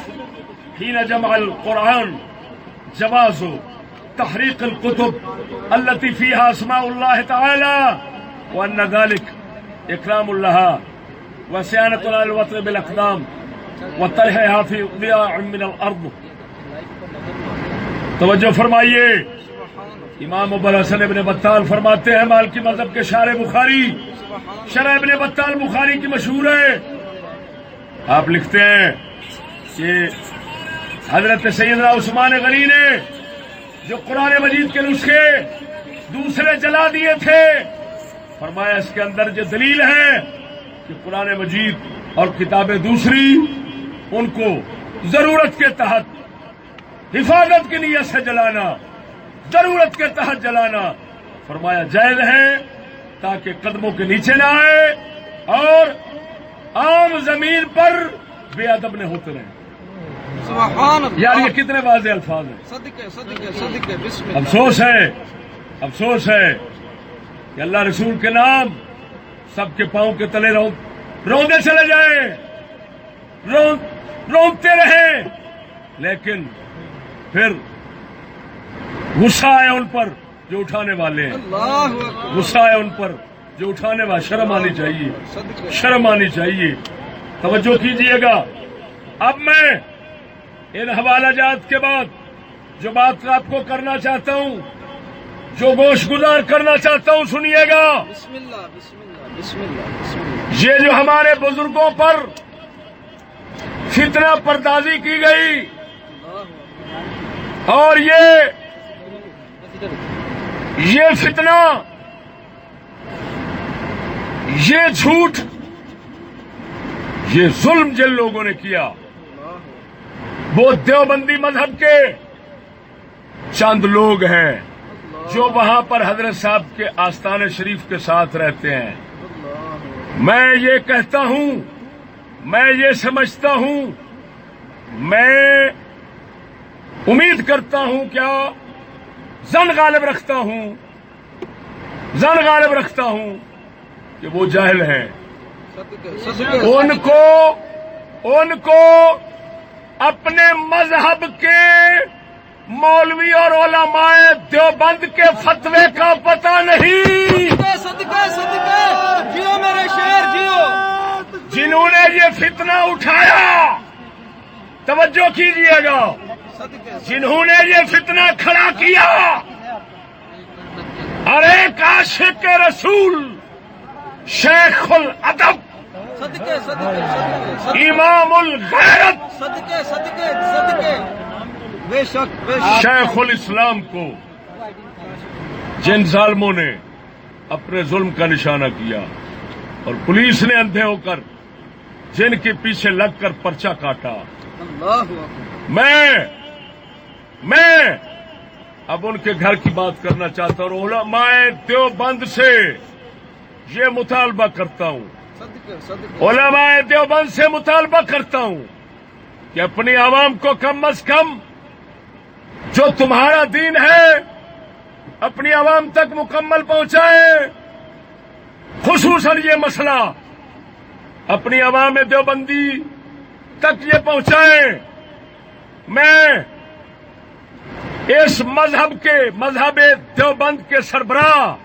حين جمع القرآن جواز تحريق الكتب التي فيها اسماء الله تعالى وان ذلك اكرام لها وصيانة على الوطن بالاقدام وطرحها في ضياع من الارض. توجہ فرمائیے. امام ابو الحسن ابن بطال فرماتے ہیں، مالکی مذہب کے شارح بخاری، شرح ابن بطال بخاری کی مشہور ہے. آپ لکھتے ہیں کہ حضرت سیدنا عثمان غنی نے جو قرآن مجید کے نسخے دوسرے جلا دیے تھے، فرمایا اس کے اندر جو دلیل ہے کہ قرآن مجید اور کتابیں دوسری ان کو ضرورت کے تحت حفاظت کی نیت سے جلانا، ضرورت کے تحت جلانا فرمایا جائز ہے تاکہ قدموں کے نیچے نہ آئے اور عام زمین پر بے ادب نہ ہوتے رہیں. سبحان اللہ. یار یہ کتنے واضح الفاظ ہیں. صدقے صدقے صدقے. بسم اللہ. افسوس ہے کہ اللہ رسول کے نام سب کے پاؤں کے تلے روندے چلے جائیں، روندتے رہیں، لیکن پھر غصہ آئے ان پر جو اٹھانے والے ہیں، اللہ اکبر. غصہ آئے ان پر جو اٹھانے والا شرم آنی چاہیے، صدقے شرم آنی چاہیے. توجہ کیجئے گا. اب میں ان حوالہ جات کے بعد جو بات آپ کو کرنا چاہتا ہوں، جو گوش گزار کرنا چاہتا ہوں، سنیے گا. بسم اللہ بسم اللہ بسم اللہ بسم اللہ. یہ جو ہمارے بزرگوں پر فتنہ پردازی کی گئی اور یہ فتنہ، یہ جھوٹ، یہ ظلم جن لوگوں نے کیا، وہ دیوبندی مذہب کے چند لوگ ہیں جو وہاں پر حضرت صاحب کے آستان شریف کے ساتھ رہتے ہیں. میں یہ کہتا ہوں، میں یہ سمجھتا ہوں، میں امید کرتا ہوں، کیا زن غالب رکھتا ہوں کہ وہ جاہل ہیں. ان کو اپنے مذہب کے مولوی اور علماء دیوبند کے فتوے کا پتہ نہیں، صدقے صدقے جیو میرے شہر جیو. جنہوں نے یہ فتنہ اٹھایا. توجہ کیجیے گا. صدقے جنہوں نے یہ فتنہ کھڑا کیا، اور ایک عاشق رسول، شیخ الادب، صدقے صدقے امام الغیرت، صدقے صدقے صدقے بے شک بے شک. شیخ الاسلام کو جن ظالموں نے اپنے ظلم کا نشانہ کیا اور پولیس نے اندھے ہو کر جن کے پیچھے لگ کر پرچہ کاٹا. اللہ اکبر. میں اب ان کے گھر کی بات کرنا چاہتا ہوں اور علماء دیوبند سے یہ مطالبہ کرتا ہوں، صدقے صدقے علماء دیوبند سے مطالبہ کرتا ہوں کہ اپنی عوام کو کم از کم جو تمہارا دین ہے اپنی عوام تک مکمل پہنچائیں. خصوصاً یہ مسئلہ اپنی عوام دیوبندی تک یہ پہنچائیں. میں اس مذہب دیوبند کے سربراہ،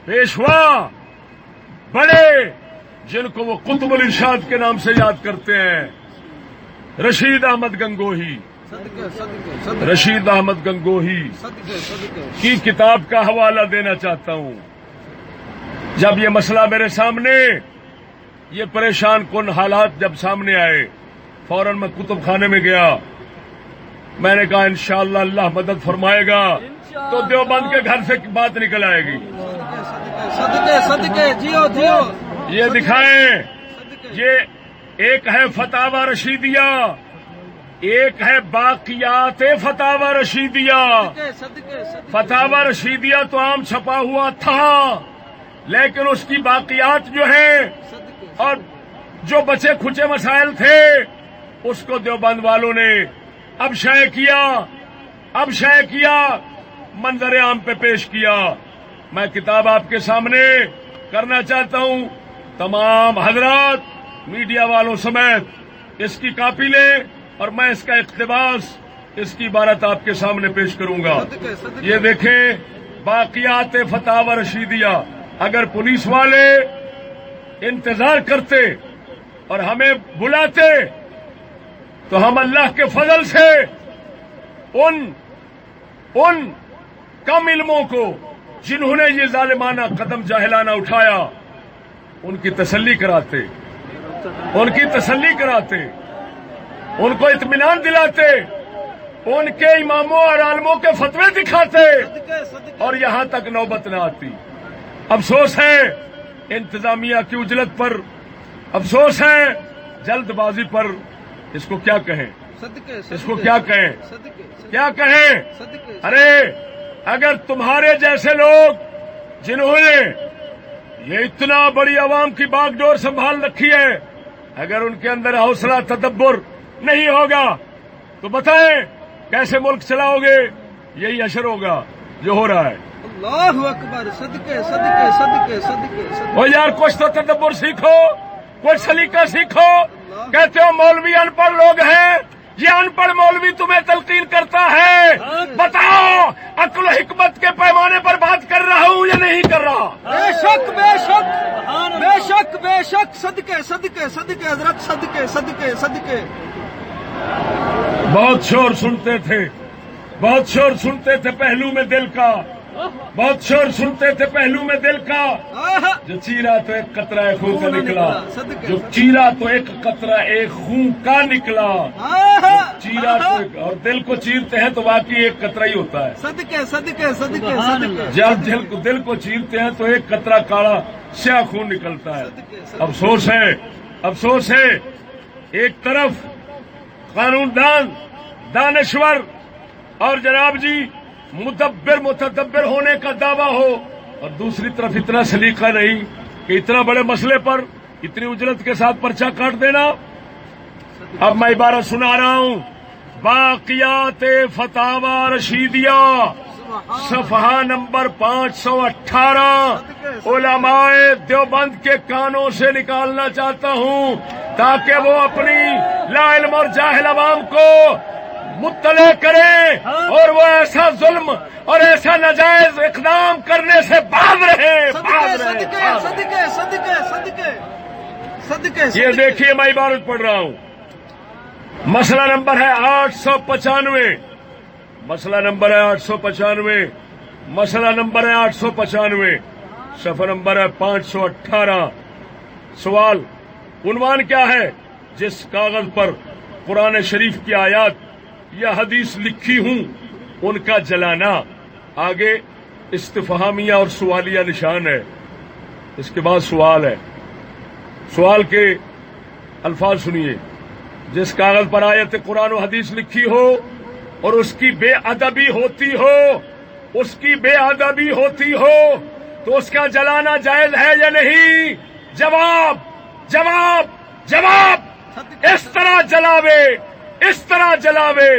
پیشوا، بڑے، جن کو وہ قطب الارشاد کے نام سے یاد کرتے ہیں، رشید احمد گنگوہی، صدقے صدقے صدقے رشید احمد گنگوہی صدقے صدقے کی کتاب کا حوالہ دینا چاہتا ہوں. جب یہ مسئلہ میرے سامنے، یہ پریشان کن حالات جب سامنے آئے، فوراً میں کتب خانے میں گیا. میں نے کہا انشاءاللہ اللہ مدد فرمائے گا تو دیوبند کے گھر سے بات نکل آئے گی. صدقے صدقے جیو جیو. یہ دکھائیں. یہ ایک ہے فتاوی رشیدیہ، ایک ہے باقیات فتاوی رشیدیہ. صدقے فتاوی رشیدیہ تو عام چھپا ہوا تھا، لیکن اس کی باقیات جو ہیں اور جو بچے کھچے مسائل تھے اس کو دیوبند والوں نے اب شائع کیا، منظر عام پہ پیش کیا. میں کتاب آپ کے سامنے کرنا چاہتا ہوں. تمام حضرات میڈیا والوں سمیت اس کی کاپی لیں اور میں اس کا اقتباس، اس کی عبارت آپ کے سامنے پیش کروں گا. یہ دیکھیں، باقیات فتاوی رشیدیہ. اگر پولیس والے انتظار کرتے اور ہمیں بلاتے تو ہم اللہ کے فضل سے ان کم علموں کو جنہوں نے یہ ظالمانہ قدم جاہلانہ اٹھایا ان کی تسلی کراتے، ان کو اطمینان دلاتے، ان کے اماموں اور عالموں کے فتوے دکھاتے اور یہاں تک نوبت نہ آتی. افسوس ہے انتظامیہ کی عجلت پر، افسوس ہے جلد بازی پر. اس کو کیا کہیں؟ اس کو کیا کہیں؟ کیا کہیں؟ ارے اگر تمہارے جیسے لوگ جنہوں نے یہ اتنا بڑی عوام کی باغ ڈور سنبھال رکھی ہے، اگر ان کے اندر حوصلہ تدبر نہیں ہوگا تو بتائیں کیسے ملک چلاؤ گے؟ یہی اشر ہوگا جو ہو رہا ہے. اللہ اکبر. صدقے صدقے صدقے صدقے صدقے. وہ یار کچھ تو تدبر سیکھو، کچھ سلیقہ سیکھو. کہتے ہو مولوی ان پڑھ لوگ ہیں، یہ ان پڑھ مولوی تمہیں تلقین کرتا ہے؟ بتاؤ عقل و حکمت کے پیمانے پر بات کر رہا ہوں یا نہیں کر رہا؟ بے شک بے شک بے شک بے شک صدقے صدقے صدقے حضرت صدقے صدقے صدقے. بہت شور سنتے تھے، بہت شور سنتے تھے پہلو میں دل کا، بہت شور سنتے تھے پہلو میں دل کا. جو چیرا تو ایک قطرہ خون کا نکلا، جو چیرا تو ایک قطرہ ایک خون کا نکلا. چیرا تو اور دل کو چیرتے ہیں تو واقعی ایک قطرہ ہی ہوتا ہے. صدقے صدقے صدقے صدقے. جب دل کو چیرتے ہیں تو ایک قطرہ کالا سیاہ خون نکلتا ہے. افسوس ہے، افسوس ہے، ایک طرف قانون دان، دانشور اور جناب جی مدبر متدبر ہونے کا دعویٰ ہو، اور دوسری طرف اتنا سلیقہ نہیں کہ اتنا بڑے مسئلے پر اتنی اجرت کے ساتھ پرچہ کاٹ دینا. اب میں عبارت سنا رہا ہوں، باقیات فتاوی رشیدیہ صفحہ نمبر 518 علماء دیوبند کے کانوں سے نکالنا چاہتا ہوں تاکہ وہ اپنی لا علم اور جاہل عوام کو مطلع کریں اور وہ ایسا ظلم اور ایسا ناجائز اقدام کرنے سے باز رہے. صدقے صدقے صدقے صدقے صدقے. یہ دیکھیے میں عبارت پڑھ رہا ہوں. مسئلہ نمبر ہے 895، مسئلہ نمبر ہے 895، مسئلہ نمبر ہے 895، صفحہ نمبر ہے 518. سوال عنوان کیا ہے؟ جس کاغذ پر قرآن شریف کی آیات یا حدیث لکھی ہوں ان کا جلانا. آگے استفہامیہ اور سوالیہ نشان ہے. اس کے بعد سوال ہے. سوال کے الفاظ سنیے. جس کاغذ پر آیت قرآن و حدیث لکھی ہو اور اس کی بے ادبی ہوتی ہو، اس کی بے ادبی ہوتی ہو تو اس کا جلانا جائز ہے یا نہیں؟ جواب جواب جواب. اس طرح جلاوے، اس طرح جلاوے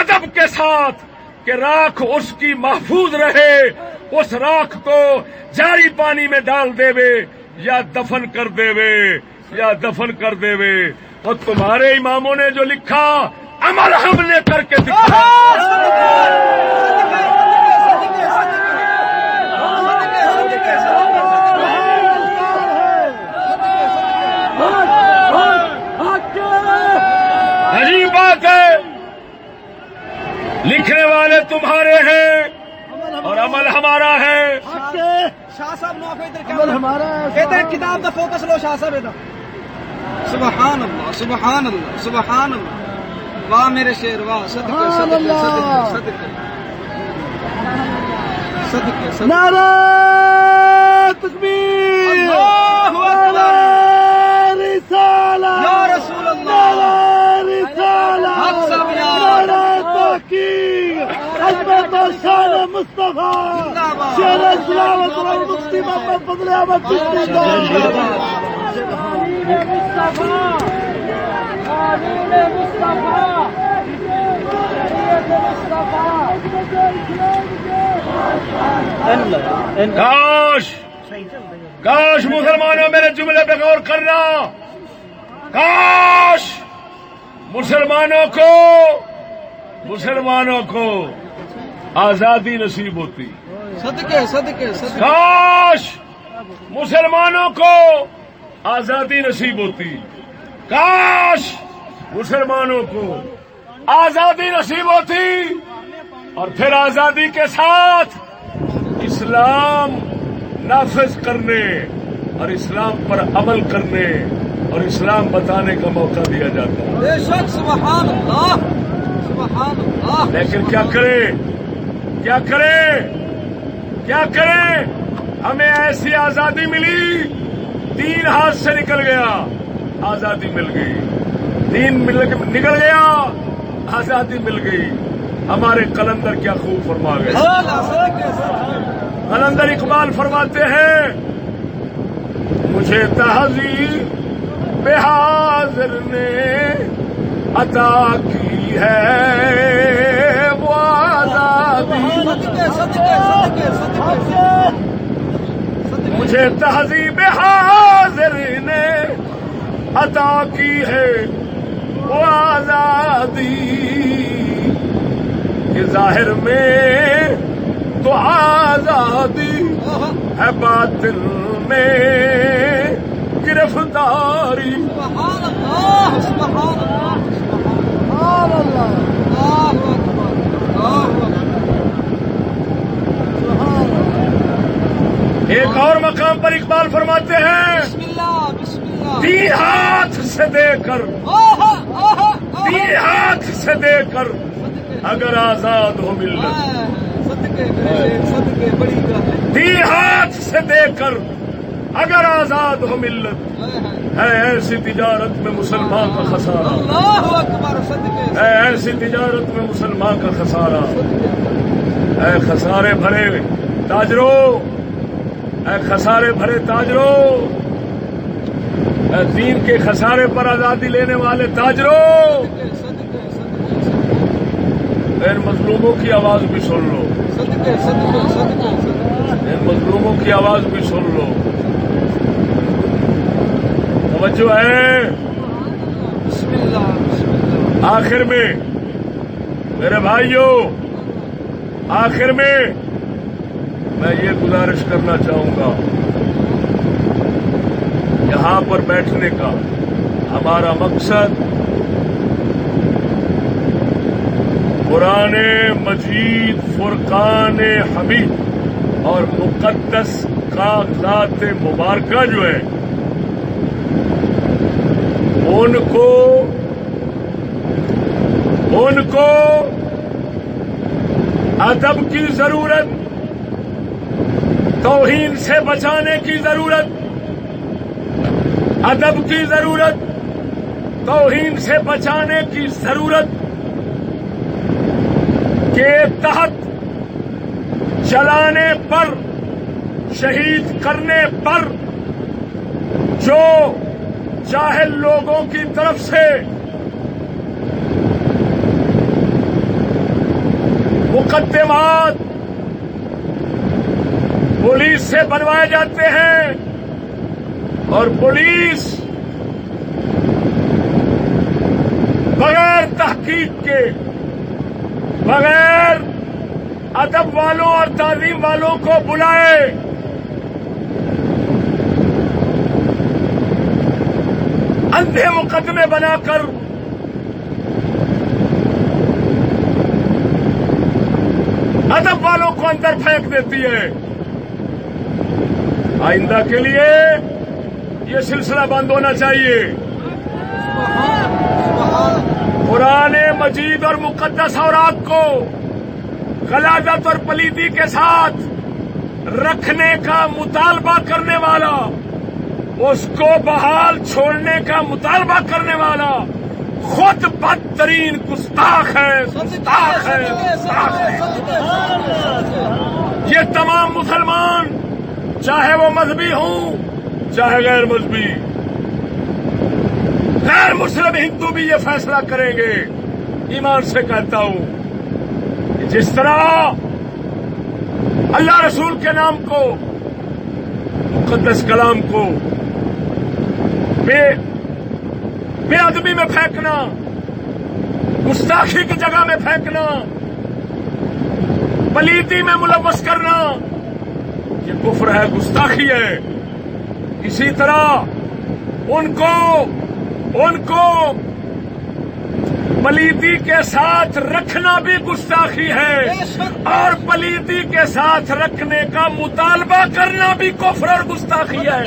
ادب کے ساتھ کہ راکھ اس کی محفوظ رہے، اس راکھ کو جاری پانی میں ڈال دیوے یا دفن کر دیوے، یا دفن کر دیوے. اور تمہارے اماموں نے جو لکھا عمل ہم نے کر کے دکھایا. عجیب بات ہے، لکھنے والے تمہارے ہیں اور عمل ہمارا ہے. شاہ صاحب نو ادھر کتاب کا فوکس لو. شاہ صاحب ادھر. سبحان اللہ سبحان اللہ سبحان اللہ. واہ میرے شیر واہ. صدقے صدقے صدقے صدقے صدقے. نعرہ تکبیر، اللہ اکبر. رسالہ یا رسول اللہ. حق صاحب یار. تحقیق عظمت و شان مصطفیٰ شیر اسلامت و مفتی محمد فضل احمد چشتی. کاش مسلمانوں میرے جملے پہ غور کرنا. کاش مسلمانوں کو آزادی نصیب ہوتی. صدقے صدقے صدقے. کاش مسلمانوں کو آزادی نصیب ہوتی. کاش مسلمانوں کو آزادی نصیب ہوتی اور پھر آزادی کے ساتھ اسلام نافذ کرنے اور اسلام پر عمل کرنے اور اسلام بتانے کا موقع دیا جاتا ہے. بے شک. سبحان اللہ سبحان اللہ. لیکن کیا کریں کیا کریں کیا کریں؟ ہمیں ایسی آزادی ملی، دین ہاتھ سے نکل گیا، آزادی مل گئی. دین نکل گیا، آزادی مل گئی. ہمارے قلندر کیا خوب فرما گئے. قلندر اقبال فرماتے ہیں، مجھے تہذیب حاضر نے عطا کی ہے وہ آزادی. مجھے تہذیب حاضر نے عطا کی ہے وہ آزادی. آزادی کہ ظاہر میں تو آزادی ہے، باطن میں گرفتاری. سبحان اللہ، سبحان اللہ، سبحان اللہ، اللہ اکبر، اللہ اکبر. ایک اور مقام پر اقبال فرماتے ہیں، بسم اللہ، بسم اللہ. دی ہاتھ سے دے کر، دی ہاتھ سے دے کر اگر آزاد ہو ملت، صدقے صدقے بڑی گل ہے. دی ہاتھ سے دے کر اگر آزاد ہو ملت، ہے ایسی تجارت میں مسلمان کا خسارہ، اللہ اکبر. صدقے ہے ایسی تجارت میں مسلمان کا خسارہ. اے خسارے بھرے تاجروں، اے خسارے بھرے تاجروں، اے دین کے خسارے پر آزادی لینے والے تاجروں، صدقے ان مظلوموں کی آواز بھی سن لو، صدقے صدقے صدقے. ان مظلوموں کی آواز بھی سن لو. توجہ ہے. بسم اللہ، بسم اللہ. آخر میں میرے بھائیوں، آخر میں میں یہ گزارش کرنا چاہوں گا، یہاں پر بیٹھنے کا ہمارا مقصد قرآن مجید، فرقان حمید اور مقدس کاغذات مبارکہ جو ہے ان کو ادب کی ضرورت، توہین سے بچانے کی ضرورت، ادب کی ضرورت، توہین سے بچانے کی ضرورت کے تحت چلانے پر، شہید کرنے پر جو جاہل لوگوں کی طرف سے مقدمات پولیس سے بنوائے جاتے ہیں اور پولیس بغیر تحقیق کے، بغیر ادب والوں اور تعلیم والوں کو بلائے اندھے مقدمے بنا کر ادب والوں کو اندر پھینک دیتی ہے. آئندہ کے لیے یہ سلسلہ بند ہونا چاہیے. قرآن مجید اور مقدس اوراق کو غلاظت اور پلیدی کے ساتھ رکھنے کا مطالبہ کرنے والا، اس کو بحال چھوڑنے کا مطالبہ کرنے والا خود بدترین گستاخ ہے، گستاخ ہے، گستاخ ہے. یہ تمام مسلمان، چاہے وہ مذہبی ہوں چاہے غیر مذہبی، غیر مسلم ہندو بھی یہ فیصلہ کریں گے. ایمان سے کہتا ہوں کہ جس طرح اللہ رسول کے نام کو، مقدس کلام کو بے ادبی میں پھینکنا، گستاخی کی جگہ میں پھینکنا، پلیتی میں ملوث کرنا، یہ کفر ہے، گستاخی ہے. اسی طرح ان کو پلیتی کے ساتھ رکھنا بھی گستاخی ہے، اور پلیتی کے ساتھ رکھنے کا مطالبہ کرنا بھی کفر اور گستاخی ہے.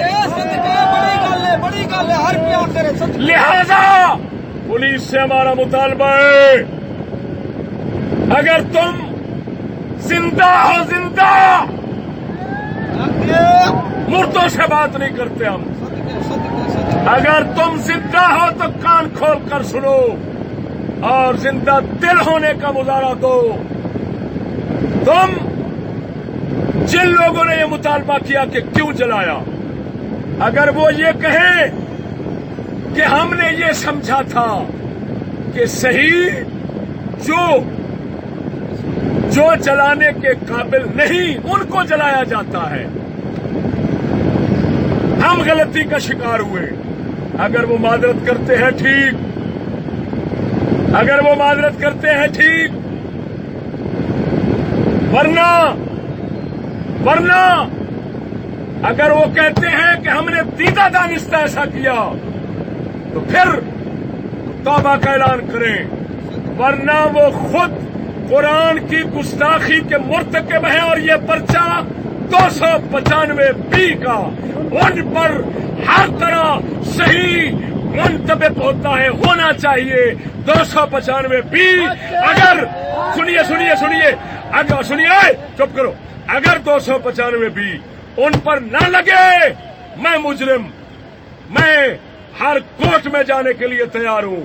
بڑی گل ہے، ہر پیار سے. لہذا پولیس سے ہمارا مطالبہ ہے، اگر تم زندہ ہو، زندہ، مردوں سے بات نہیں کرتے ہم، اگر تم زندہ ہو تو کان کھول کر سنو اور زندہ دل ہونے کا مظاہرہ دو. تم جن لوگوں نے یہ مطالبہ کیا کہ کیوں جلایا، اگر وہ یہ کہیں کہ ہم نے یہ سمجھا تھا کہ صحیح جو جلانے کے قابل نہیں ان کو جلایا جاتا ہے، ہم غلطی کا شکار ہوئے، اگر وہ معذرت کرتے ہیں ٹھیک، اگر وہ معذرت کرتے ہیں ٹھیک، ورنہ اگر وہ کہتے ہیں کہ ہم نے دیدہ دانستہ ایسا کیا تو پھر توبہ کا اعلان کریں، ورنہ وہ خود قرآن کی گستاخی کے مرتکب ہیں اور یہ پرچہ 295 کا ان پر ہر طرح صحیح منطبق ہوتا ہے، ہونا چاہیے 295 اگر سنیے چپ کرو، اگر 295 ان پر نہ لگے، میں مجرم، میں ہر کوٹ میں جانے کے لیے تیار ہوں،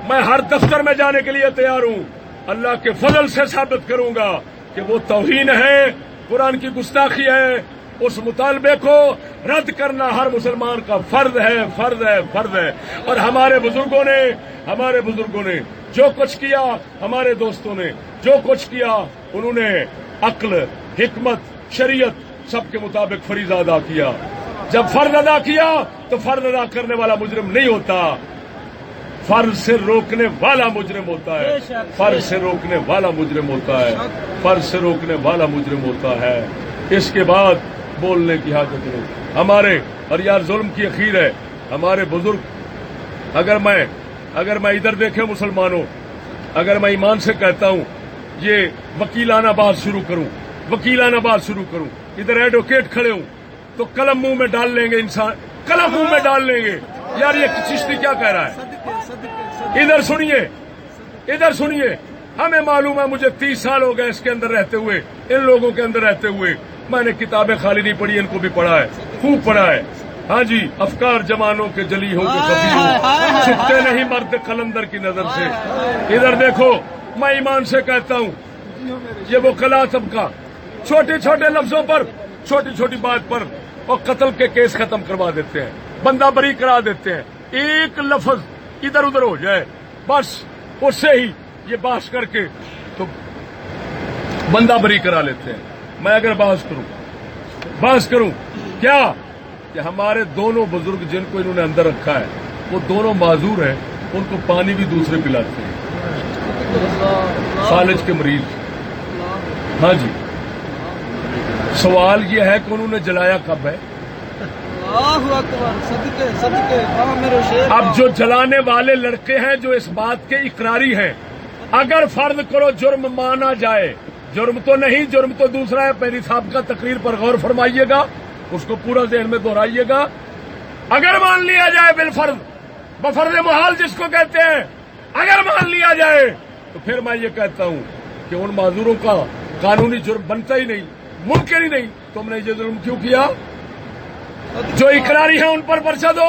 میں ہر دفتر میں جانے کے لیے تیار ہوں، اللہ کے فضل سے ثابت کروں گا کہ وہ توہین ہے، قرآن کی گستاخی ہے، اس مطالبے کو رد کرنا ہر مسلمان کا فرض ہے۔ اور ہمارے بزرگوں نے جو کچھ کیا، ہمارے دوستوں نے جو کچھ کیا، انہوں نے عقل، حکمت، شریعت سب کے مطابق فریضہ ادا کیا۔ جب فرض ادا کیا تو فرض ادا کرنے والا مجرم نہیں ہوتا، فرض سے روکنے والا مجرم ہوتا ہے، فرض سے روکنے والا مجرم ہوتا ہے، فرض سے روکنے والا مجرم ہوتا ہے۔ اس کے بعد بولنے کی حاجت نہیں ہمارے، اور یار ظلم کی اخیر ہے، ہمارے بزرگ، اگر میں ادھر دیکھیں مسلمانوں، اگر میں ایمان سے کہتا ہوں یہ وکیلانہ بات شروع کروں، ادھر ایڈوکیٹ کھڑے ہوں تو قلم منہ میں ڈال لیں گے، قلم منہ میں ڈال لیں گے، یار یہ چشتی کیا کہہ رہا ہے؟ ادھر سنیے، ہمیں معلوم ہے، مجھے 30 سال ہو گئے اس کے اندر رہتے ہوئے، ان لوگوں کے اندر رہتے ہوئے، میں نے کتابیں خالی نہیں پڑھی، ان کو بھی پڑھا ہے، خوب پڑھا ہے۔ ہاں جی، افکار جوانوں کے جلی ہو کے کبھی ہو، چھپتے نہیں مرد قلندر کی نظر سے۔ ادھر دیکھو، میں ایمان سے کہتا ہوں یہ وہ کلا طبقہ چھوٹے چھوٹے لفظوں پر، چھوٹی چھوٹی بات پر اور قتل کے کیس ختم کروا دیتے ہیں، بندہ بری کرا دیتے ہیں، ایک لفظ ادھر ادھر ہو جائے بس اس سے ہی یہ بحث کر کے تو بندہ بری کرا لیتے ہیں۔ میں اگر بحث کروں کیا کہ ہمارے دونوں بزرگ جن کو انہوں نے اندر رکھا ہے وہ دونوں معذور ہیں، ان کو پانی بھی دوسرے پلاتے ہیں، فالج کے مریض۔ ہاں جی، سوال یہ ہے کہ انہوں نے جلایا کب ہے؟ اللہ اکبر، صدقے میرے شیر۔ اب جو جلانے والے لڑکے ہیں جو اس بات کے اقراری ہیں، اگر فرض کرو جرم مانا جائے، جرم تو نہیں، جرم تو دوسرا ہے، میری سابقہ تقریر پر غور فرمائیے گا، اس کو پورا ذہن میں دہرائیے گا۔ اگر مان لیا جائے بالفرض، بفرض محال جس کو کہتے ہیں، اگر مان لیا جائے تو پھر میں یہ کہتا ہوں کہ ان معذوروں کا قانونی جرم بنتا ہی نہیں، ممکن ہی نہیں۔ تم نے یہ ظلم کیوں کیا؟ جو اقراری ہیں ان پر پرچہ دو۔